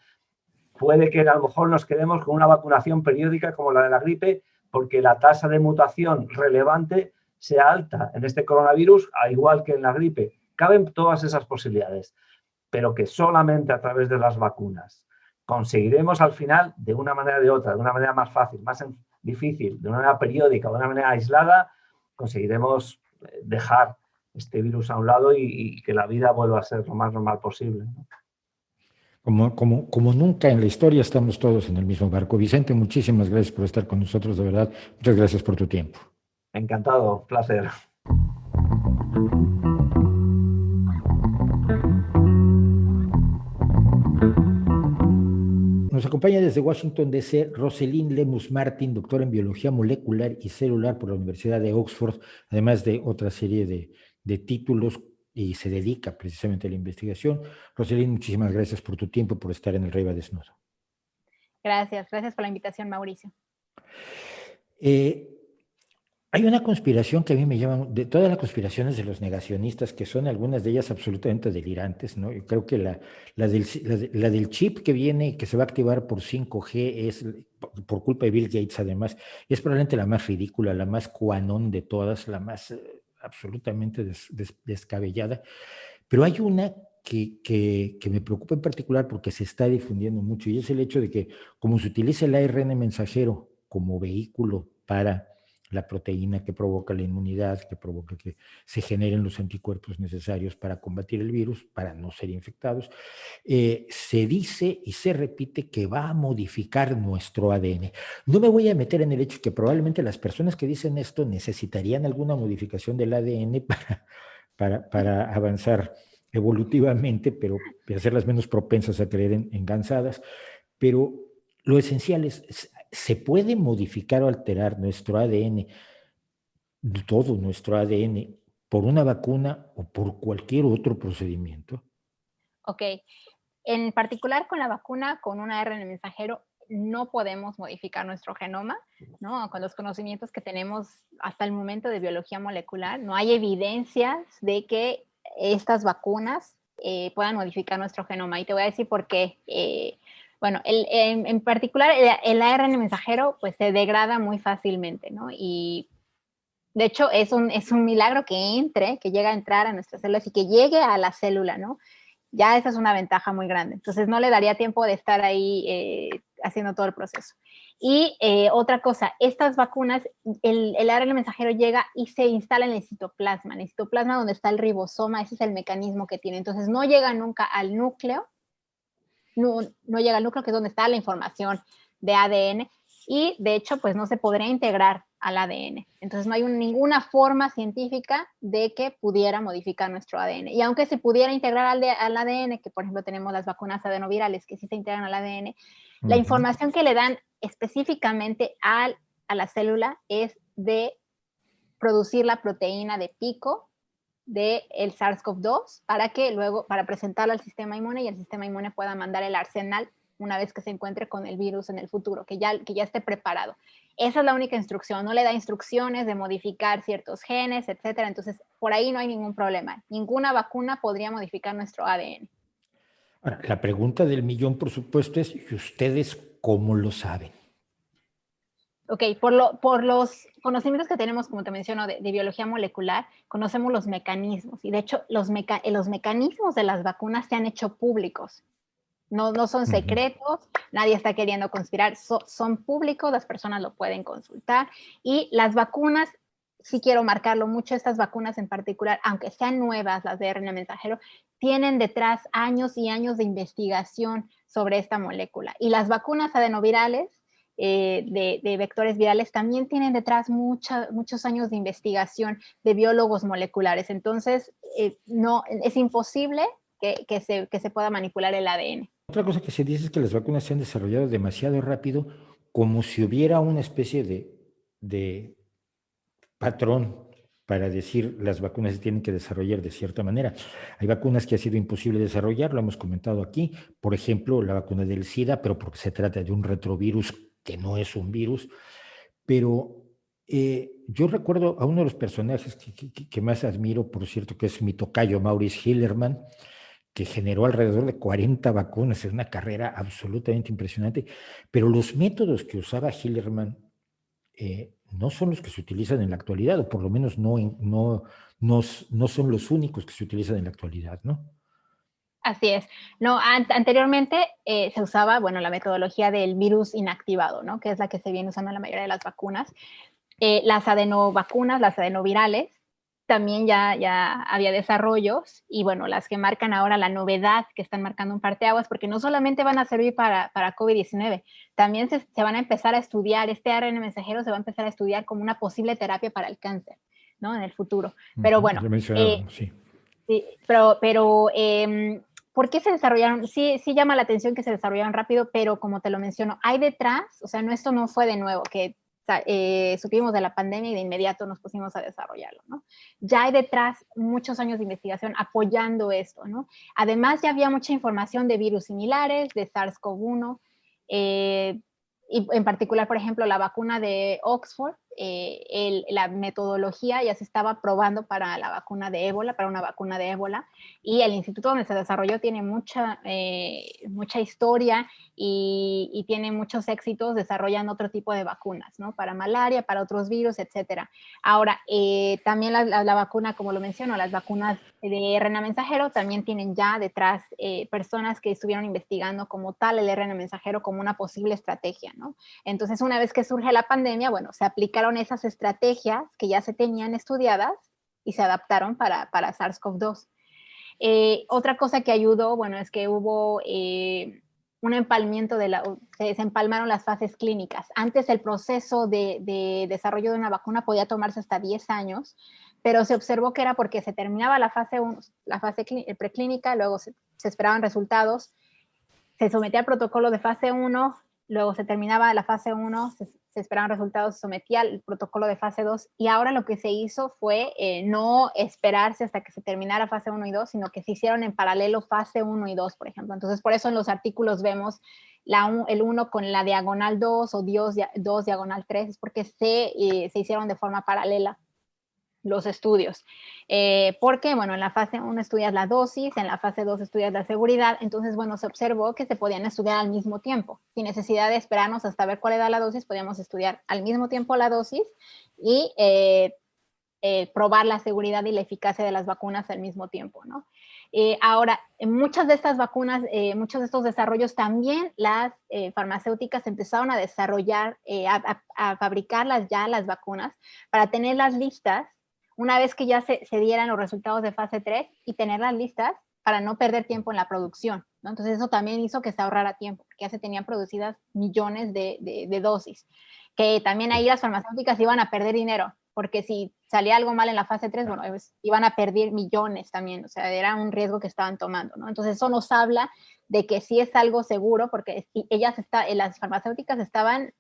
puede que a lo mejor nos quedemos con una vacunación periódica como la de la gripe, porque la tasa de mutación relevante sea alta en este coronavirus, al igual que en la gripe. Caben todas esas posibilidades, pero que solamente a través de las vacunas conseguiremos al final, de una manera o de otra, de una manera más fácil, más difícil, de una manera periódica, de una manera aislada, conseguiremos dejar este virus a un lado y que la vida vuelva a ser lo más normal posible, ¿no? Como nunca en la historia estamos todos en el mismo barco. Vicente, muchísimas gracias por estar con nosotros, de verdad. Muchas gracias por tu tiempo. Encantado, placer. Nos acompaña desde Washington, D.C., Rosalind Lemus Martin, doctora en Biología Molecular y Celular por la Universidad de Oxford, además de otra serie de títulos, y se dedica precisamente a la investigación. Rosalind, muchísimas gracias por tu tiempo, por estar en el Rey va Desnudo. Gracias por la invitación, Mauricio. Hay una conspiración que a mí me llama, de todas las conspiraciones de los negacionistas, que son algunas de ellas absolutamente delirantes, ¿no? Yo creo que la del chip que viene, que se va a activar por 5G, es por culpa de Bill Gates, además, es probablemente la más ridícula, la más QAnon de todas, la más absolutamente descabellada. Pero hay una que me preocupa en particular porque se está difundiendo mucho, y es el hecho de que, como se utiliza el ARN mensajero como vehículo para la proteína que provoca la inmunidad, que provoca que se generen los anticuerpos necesarios para combatir el virus, para no ser infectados, se dice y se repite que va a modificar nuestro ADN. No me voy a meter en el hecho que probablemente las personas que dicen esto necesitarían alguna modificación del ADN para avanzar evolutivamente, pero hacerlas menos propensas a creer en gansadas. Pero lo esencial es, ¿se puede modificar o alterar nuestro ADN, todo nuestro ADN, por una vacuna o por cualquier otro procedimiento? Ok. En particular con la vacuna, con un ARN mensajero, no podemos modificar nuestro genoma, ¿no? Con los conocimientos que tenemos hasta el momento de biología molecular, no hay evidencias de que estas vacunas puedan modificar nuestro genoma. Y te voy a decir por qué. Bueno, en particular el ARN mensajero pues se degrada muy fácilmente, ¿no? Y de hecho es un milagro que llegue a entrar a nuestras células y que llegue a la célula, ¿no? Ya esa es una ventaja muy grande. Entonces no le daría tiempo de estar ahí haciendo todo el proceso. Y otra cosa, estas vacunas, el ARN mensajero llega y se instala en el citoplasma donde está el ribosoma, ese es el mecanismo que tiene. Entonces no llega nunca al núcleo, no llega al núcleo, que es donde está la información de ADN, y de hecho pues no se podría integrar al ADN. Entonces no hay ninguna forma científica de que pudiera modificar nuestro ADN. Y aunque se pudiera integrar al ADN, que por ejemplo tenemos las vacunas adenovirales que sí se integran al ADN, la información que le dan específicamente a la célula es de producir la proteína de pico del SARS-CoV-2 para presentarla al sistema inmune, y el sistema inmune pueda mandar el arsenal una vez que se encuentre con el virus en el futuro, que ya esté preparado. Esa es la única instrucción, no le da instrucciones de modificar ciertos genes, etcétera. Entonces, por ahí no hay ningún problema. Ninguna vacuna podría modificar nuestro ADN. Ahora, la pregunta del millón, por supuesto, es: ¿y ustedes cómo lo saben? Ok, por los conocimientos que tenemos, como te menciono, de biología molecular, conocemos los mecanismos. Y de hecho, los mecanismos de las vacunas se han hecho públicos. No son secretos, nadie está queriendo conspirar, son públicos, las personas lo pueden consultar. Y las vacunas, sí quiero marcarlo mucho, estas vacunas en particular, aunque sean nuevas, las de ARN mensajero, tienen detrás años y años de investigación sobre esta molécula. Y las vacunas adenovirales, de vectores virales, también tienen detrás muchos años de investigación de biólogos moleculares. Entonces, no, es imposible que se pueda manipular el ADN. Otra cosa que se dice es que las vacunas se han desarrollado demasiado rápido, como si hubiera una especie de patrón para decir las vacunas se tienen que desarrollar de cierta manera. Hay vacunas que ha sido imposible desarrollar, lo hemos comentado aquí, por ejemplo, la vacuna del SIDA, pero porque se trata de un retrovirus que no es un virus. Pero yo recuerdo a uno de los personajes que más admiro, por cierto, que es mi tocayo, Maurice Hillerman, que generó alrededor de 40 vacunas, es una carrera absolutamente impresionante, pero los métodos que usaba Hillerman no son los que se utilizan en la actualidad, o por lo menos no son los únicos que se utilizan en la actualidad, ¿no? Así es. No, anteriormente se usaba, bueno, la metodología del virus inactivado, ¿no? Que es la que se viene usando en la mayoría de las vacunas. Las adenovacunas, las adenovirales, también ya había desarrollos y bueno, las que marcan ahora la novedad, que están marcando un parteaguas, porque no solamente van a servir para COVID-19, también se van a empezar a estudiar, este ARN mensajero se va a empezar a estudiar como una posible terapia para el cáncer, ¿no? En el futuro. Pero bueno, Lo mencionábamos, sí. sí, ¿por qué se desarrollaron? Sí, sí llama la atención que se desarrollaron rápido, pero como te lo menciono, hay detrás, o sea, no, esto no fue de nuevo, que supimos de la pandemia y de inmediato nos pusimos a desarrollarlo, ¿no? Ya hay detrás muchos años de investigación apoyando esto, ¿no? Además, ya había mucha información de virus similares, de SARS-CoV-1, y en particular, por ejemplo, la vacuna de Oxford, la metodología ya se estaba probando para la vacuna de ébola, para una vacuna de ébola, y el instituto donde se desarrolló tiene mucha historia y tiene muchos éxitos desarrollando otro tipo de vacunas, ¿no? Para malaria, para otros virus, etcétera. Ahora, también la vacuna, como lo menciono, las vacunas de RNA mensajero también tienen ya detrás personas que estuvieron investigando como tal el RNA mensajero como una posible estrategia, ¿no? Entonces, una vez que surge la pandemia, bueno, se aplicaron esas estrategias que ya se tenían estudiadas y se adaptaron para SARS-CoV-2. Otra cosa que ayudó, bueno, es que hubo un empalmiento se empalmaron las fases clínicas. Antes el proceso de desarrollo de una vacuna podía tomarse hasta 10 años, pero se observó que era porque se terminaba la fase 1, la fase preclínica, luego se esperaban resultados, se sometía al protocolo de fase 1, luego se terminaba la fase 1, se esperaban resultados, se sometía al protocolo de fase 2 y ahora lo que se hizo fue no esperarse hasta que se terminara fase 1 y 2, sino que se hicieron en paralelo fase 1 y 2, por ejemplo. Entonces, por eso en los artículos vemos el 1 con la diagonal 2 o 2 diagonal 3, es porque se hicieron de forma paralela los estudios. Porque, bueno, en la fase 1 estudias la dosis, en la fase 2 estudias la seguridad, entonces, bueno, se observó que se podían estudiar al mismo tiempo, sin necesidad de esperarnos hasta ver cuál era la dosis, podíamos estudiar al mismo tiempo la dosis y probar la seguridad y la eficacia de las vacunas al mismo tiempo, ¿no? Ahora, en muchas de estas vacunas, muchos de estos desarrollos también las farmacéuticas empezaron a desarrollar, a fabricarlas ya las vacunas para tenerlas listas una vez que ya se dieran los resultados de fase 3 y tenerlas listas para no perder tiempo en la producción, ¿no? Entonces eso también hizo que se ahorrara tiempo, porque ya se tenían producidas millones de dosis, que también ahí las farmacéuticas iban a perder dinero, porque si salía algo mal en la fase 3, bueno, pues iban a perder millones también, o sea, era un riesgo que estaban tomando, ¿no? Entonces eso nos habla de que sí es algo seguro, porque las farmacéuticas estaban,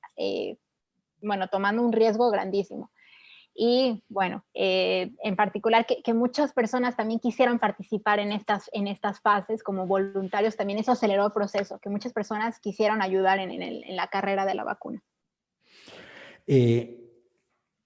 bueno, tomando un riesgo grandísimo. Y bueno, en particular que muchas personas también quisieran participar en estas fases como voluntarios, también eso aceleró el proceso, que muchas personas quisieron ayudar en la carrera de la vacuna.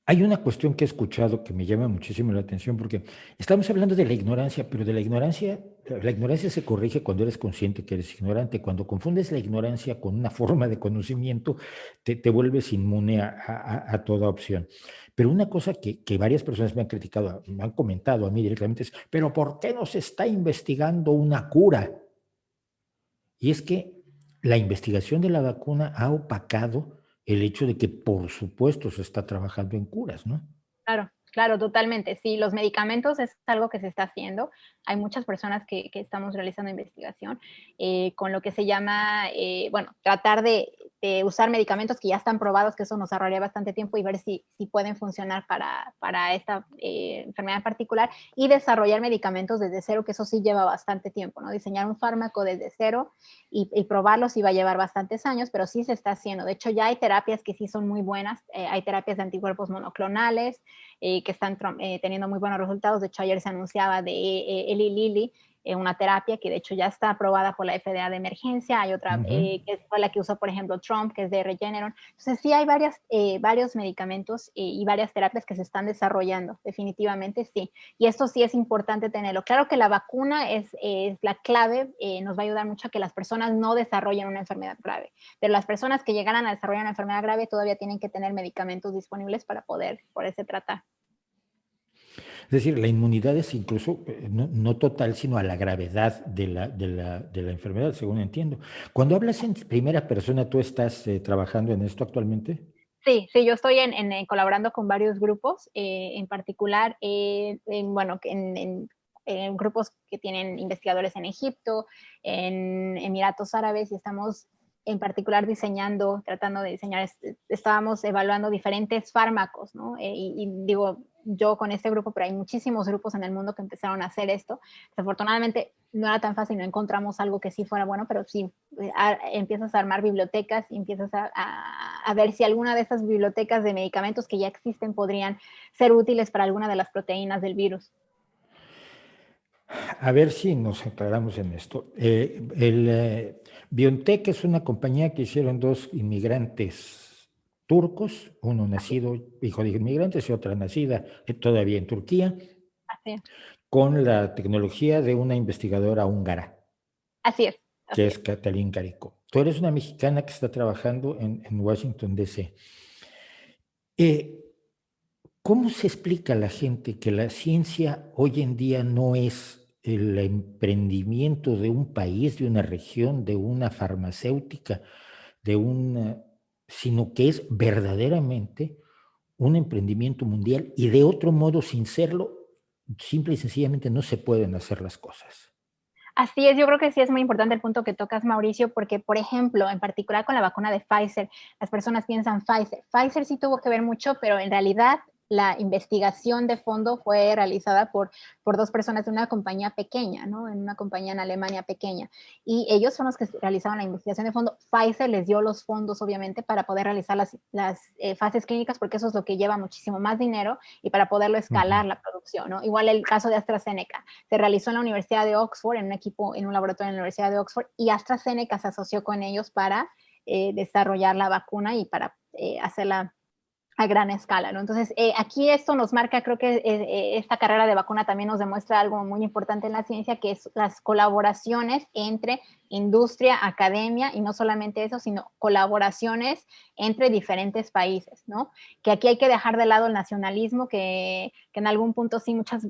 Hay una cuestión que he escuchado que me llama muchísimo la atención porque estamos hablando de la ignorancia, pero la ignorancia se corrige cuando eres consciente que eres ignorante. Cuando confundes la ignorancia con una forma de conocimiento, te vuelves inmune a toda opción. Pero una cosa que varias personas me han criticado, me han comentado a mí directamente es, pero ¿por qué no se está investigando una cura? Y es que la investigación de la vacuna ha opacado el hecho de que, por supuesto, se está trabajando en curas, ¿no? Claro, claro, totalmente. Sí, los medicamentos es algo que se está haciendo. Hay muchas personas que estamos realizando investigación con lo que se llama, bueno, tratar de usar medicamentos que ya están probados, que eso nos ahorraría bastante tiempo y ver si pueden funcionar para esta enfermedad en particular y desarrollar medicamentos desde cero, que eso sí lleva bastante tiempo, ¿no? Diseñar un fármaco desde cero y probarlo sí va a llevar bastantes años, pero sí se está haciendo. De hecho, ya hay terapias que sí son muy buenas. Hay terapias de anticuerpos monoclonales, que están teniendo muy buenos resultados. De hecho, ayer se anunciaba de Eli Lilly, una terapia que de hecho ya está aprobada por la FDA de emergencia. Hay otra que fue la que usó, por ejemplo, Trump, que es de Regeneron. Entonces sí hay varios medicamentos y varias terapias que se están desarrollando, definitivamente sí. Y esto sí es importante tenerlo. Claro que la vacuna es la clave, nos va a ayudar mucho a que las personas no desarrollen una enfermedad grave. Pero las personas que llegaran a desarrollar una enfermedad grave todavía tienen que tener medicamentos disponibles para poderse tratar. Es decir, la inmunidad es incluso no total, sino a la gravedad de la enfermedad, según entiendo. Cuando hablas en primera persona, ¿tú estás trabajando en esto actualmente? Sí, sí, yo estoy colaborando con varios grupos, en particular, en grupos que tienen investigadores en Egipto, en Emiratos Árabes, y estamos en particular tratando de diseñar, estábamos evaluando diferentes fármacos, ¿no? Y digo, yo con este grupo, pero hay muchísimos grupos en el mundo que empezaron a hacer esto. Desafortunadamente no era tan fácil, no encontramos algo que sí fuera bueno, pero sí, empiezas a armar bibliotecas y empiezas a ver si alguna de esas bibliotecas de medicamentos que ya existen podrían ser útiles para alguna de las proteínas del virus. A ver si nos aclaramos en esto. BioNTech es una compañía que hicieron dos inmigrantes turcos, uno nacido, hijo de inmigrantes, y otra nacida todavía en Turquía, Así es, con la tecnología de una investigadora húngara, así es. que Así es es. Katalin Karikó. Tú eres una mexicana que está trabajando en Washington, D.C. Eh, ¿Cómo se explica a la gente que la ciencia hoy en día no es el emprendimiento de un país, de una región, de una farmacéutica, sino que es verdaderamente un emprendimiento mundial y de otro modo, sin serlo, simple y sencillamente no se pueden hacer las cosas? Así es, yo creo que sí es muy importante el punto que tocas, Mauricio, porque, por ejemplo, en particular con la vacuna de Pfizer, las personas piensan Pfizer. Pfizer sí tuvo que ver mucho, pero en realidad la investigación de fondo fue realizada por dos personas de una compañía pequeña, ¿no? En una compañía en Alemania pequeña. Y ellos son los que realizaban la investigación de fondo. Pfizer les dio los fondos, obviamente, para poder realizar las fases clínicas, porque eso es lo que lleva muchísimo más dinero y para poderlo escalar la producción, ¿no? Igual el caso de AstraZeneca. Se realizó en la Universidad de Oxford, en un equipo, en un laboratorio en la Universidad de Oxford, y AstraZeneca se asoció con ellos para desarrollar la vacuna y para hacerla a gran escala, ¿no? Entonces, aquí esto nos marca, creo que esta carrera de vacuna también nos demuestra algo muy importante en la ciencia, que es las colaboraciones entre industria, academia, y no solamente eso, sino colaboraciones entre diferentes países, ¿no? Que aquí hay que dejar de lado el nacionalismo, que en algún punto sí muchas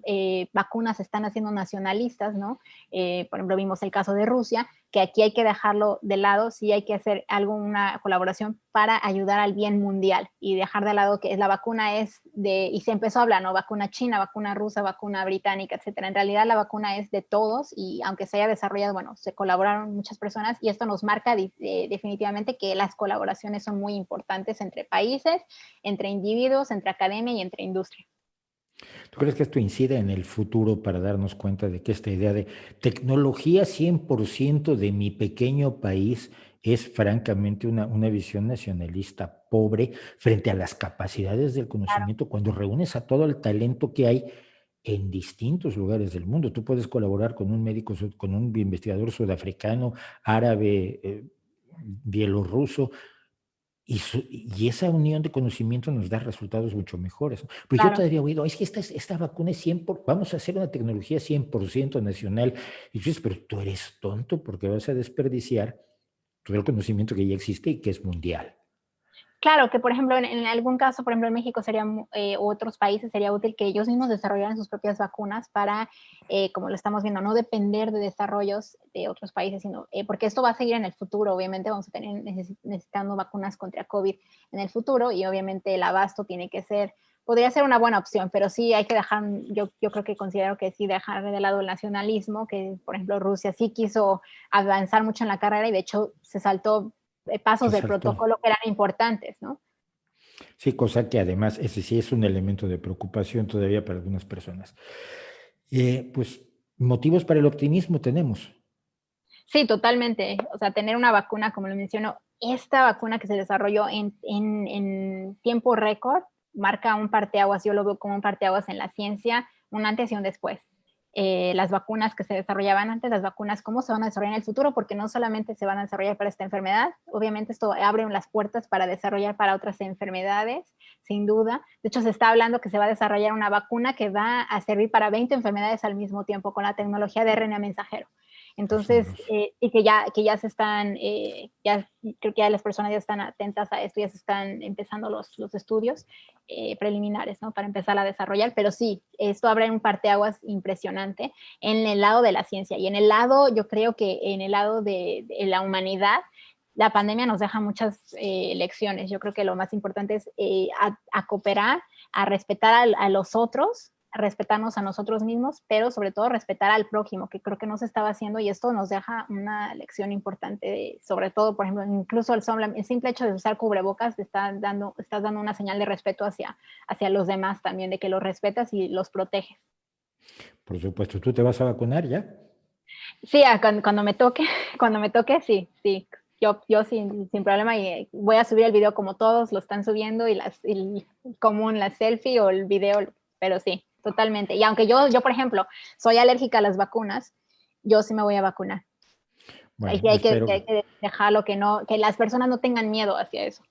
vacunas se están haciendo nacionalistas, ¿no? Por ejemplo, vimos el caso de Rusia, que aquí hay que dejarlo de lado, sí hay que hacer una colaboración para ayudar al bien mundial y dejar de lado que la vacuna y se empezó a hablar, ¿no? Vacuna china, vacuna rusa, vacuna británica, etcétera. En realidad la vacuna es de todos y aunque se haya desarrollado, bueno, se colaboraron muchas personas y esto nos marca definitivamente que las colaboraciones son muy importantes entre países, entre individuos, entre academia y entre industria. ¿Tú crees que esto incide en el futuro para darnos cuenta de que esta idea de tecnología 100% de mi pequeño país es francamente una visión nacionalista pobre frente a las capacidades del Claro. conocimiento cuando reúnes a todo el talento que hay en distintos lugares del mundo? Tú puedes colaborar con un médico, con un investigador sudafricano, árabe, bielorruso, y esa unión de conocimiento nos da resultados mucho mejores, ¿no? Pues yo Claro. todavía he oído, es que esta vacuna es vamos a hacer una tecnología 100% nacional. Y dices, pero tú eres tonto porque vas a desperdiciar todo el conocimiento que ya existe y que es mundial. Claro, que por ejemplo, en algún caso, por ejemplo, en México u otros países sería útil que ellos mismos desarrollaran sus propias vacunas para, como lo estamos viendo, no depender de desarrollos de otros países, sino porque esto va a seguir en el futuro. Obviamente vamos a tener necesitando vacunas contra COVID en el futuro y obviamente el abasto podría ser una buena opción, pero sí hay que yo creo que considero que sí dejar de lado el nacionalismo, que por ejemplo Rusia sí quiso avanzar mucho en la carrera y de hecho se saltó pasos Se del saltó. protocolo que eran importantes, ¿no? Sí, cosa que además, ese sí es un elemento de preocupación todavía para algunas personas. Pues motivos para el optimismo tenemos. Sí, totalmente. O sea, tener una vacuna, como lo menciono, esta vacuna que se desarrolló en tiempo récord marca un parteaguas, yo lo veo como un parteaguas en la ciencia, un antes y un después. las vacunas que se desarrollaban antes, las vacunas, cómo se van a desarrollar en el futuro, porque no solamente se van a desarrollar para esta enfermedad, obviamente esto abre las puertas para desarrollar para otras enfermedades, sin duda. De hecho, se está hablando que se va a desarrollar una vacuna que va a servir para 20 enfermedades al mismo tiempo con la tecnología de RNA mensajero. Entonces, y que ya se están, creo que ya las personas ya están atentas a esto, ya se están empezando los estudios preliminares, ¿no? Para empezar a desarrollar, pero sí, esto abre un parteaguas impresionante en el lado de la ciencia y en el lado, yo creo que en el lado de la humanidad, la pandemia nos deja muchas lecciones. Yo creo que lo más importante es a cooperar, a respetar a los otros, respetarnos a nosotros mismos, pero sobre todo respetar al prójimo, que creo que no se estaba haciendo, y esto nos deja una lección importante, sobre todo, por ejemplo, incluso el simple hecho de usar cubrebocas estás dando una señal de respeto hacia los demás también, de que los respetas y los proteges. Por supuesto, ¿tú te vas a vacunar ya? Sí, cuando me toque, sí. Yo sin problema, y voy a subir el video como todos lo están subiendo, y común la selfie o el video, pero sí, totalmente. Y aunque yo, por ejemplo, soy alérgica a las vacunas, yo sí me voy a vacunar. Bueno, hay que dejarlo, que las personas no tengan miedo hacia eso.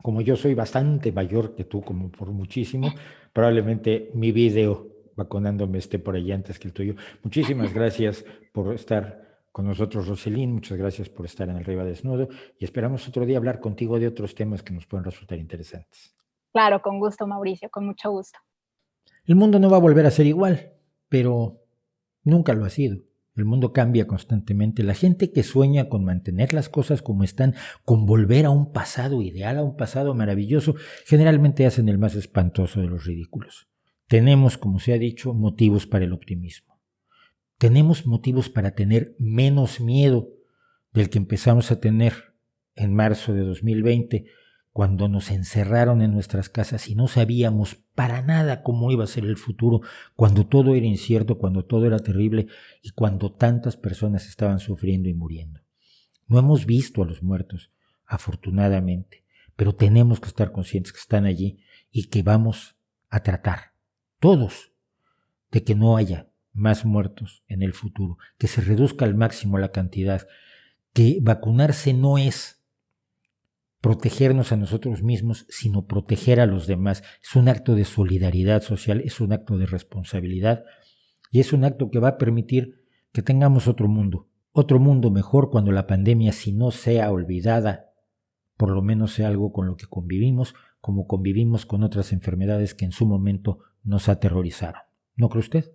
Como yo soy bastante mayor que tú, como por muchísimo, probablemente mi video vacunándome esté por ahí antes que el tuyo. Muchísimas gracias por estar con nosotros, Roselín. Muchas gracias por estar en Arriba Desnudo, y esperamos otro día hablar contigo de otros temas que nos pueden resultar interesantes. Claro, con gusto, Mauricio, con mucho gusto. El mundo no va a volver a ser igual, pero nunca lo ha sido. El mundo cambia constantemente. La gente que sueña con mantener las cosas como están, con volver a un pasado ideal, a un pasado maravilloso, generalmente hacen el más espantoso de los ridículos. Tenemos, como se ha dicho, motivos para el optimismo. Tenemos motivos para tener menos miedo del que empezamos a tener en marzo de 2020, cuando nos encerraron en nuestras casas y no sabíamos para nada cómo iba a ser el futuro, cuando todo era incierto, cuando todo era terrible y cuando tantas personas estaban sufriendo y muriendo. No hemos visto a los muertos, afortunadamente, pero tenemos que estar conscientes que están allí y que vamos a tratar, todos, de que no haya más muertos en el futuro, que se reduzca al máximo la cantidad, que vacunarse no es protegernos a nosotros mismos, sino proteger a los demás. Es un acto de solidaridad social, es un acto de responsabilidad, y es un acto que va a permitir que tengamos otro mundo mejor, cuando la pandemia, si no sea olvidada, por lo menos sea algo con lo que convivimos, como convivimos con otras enfermedades que en su momento nos aterrorizaron. ¿No cree usted?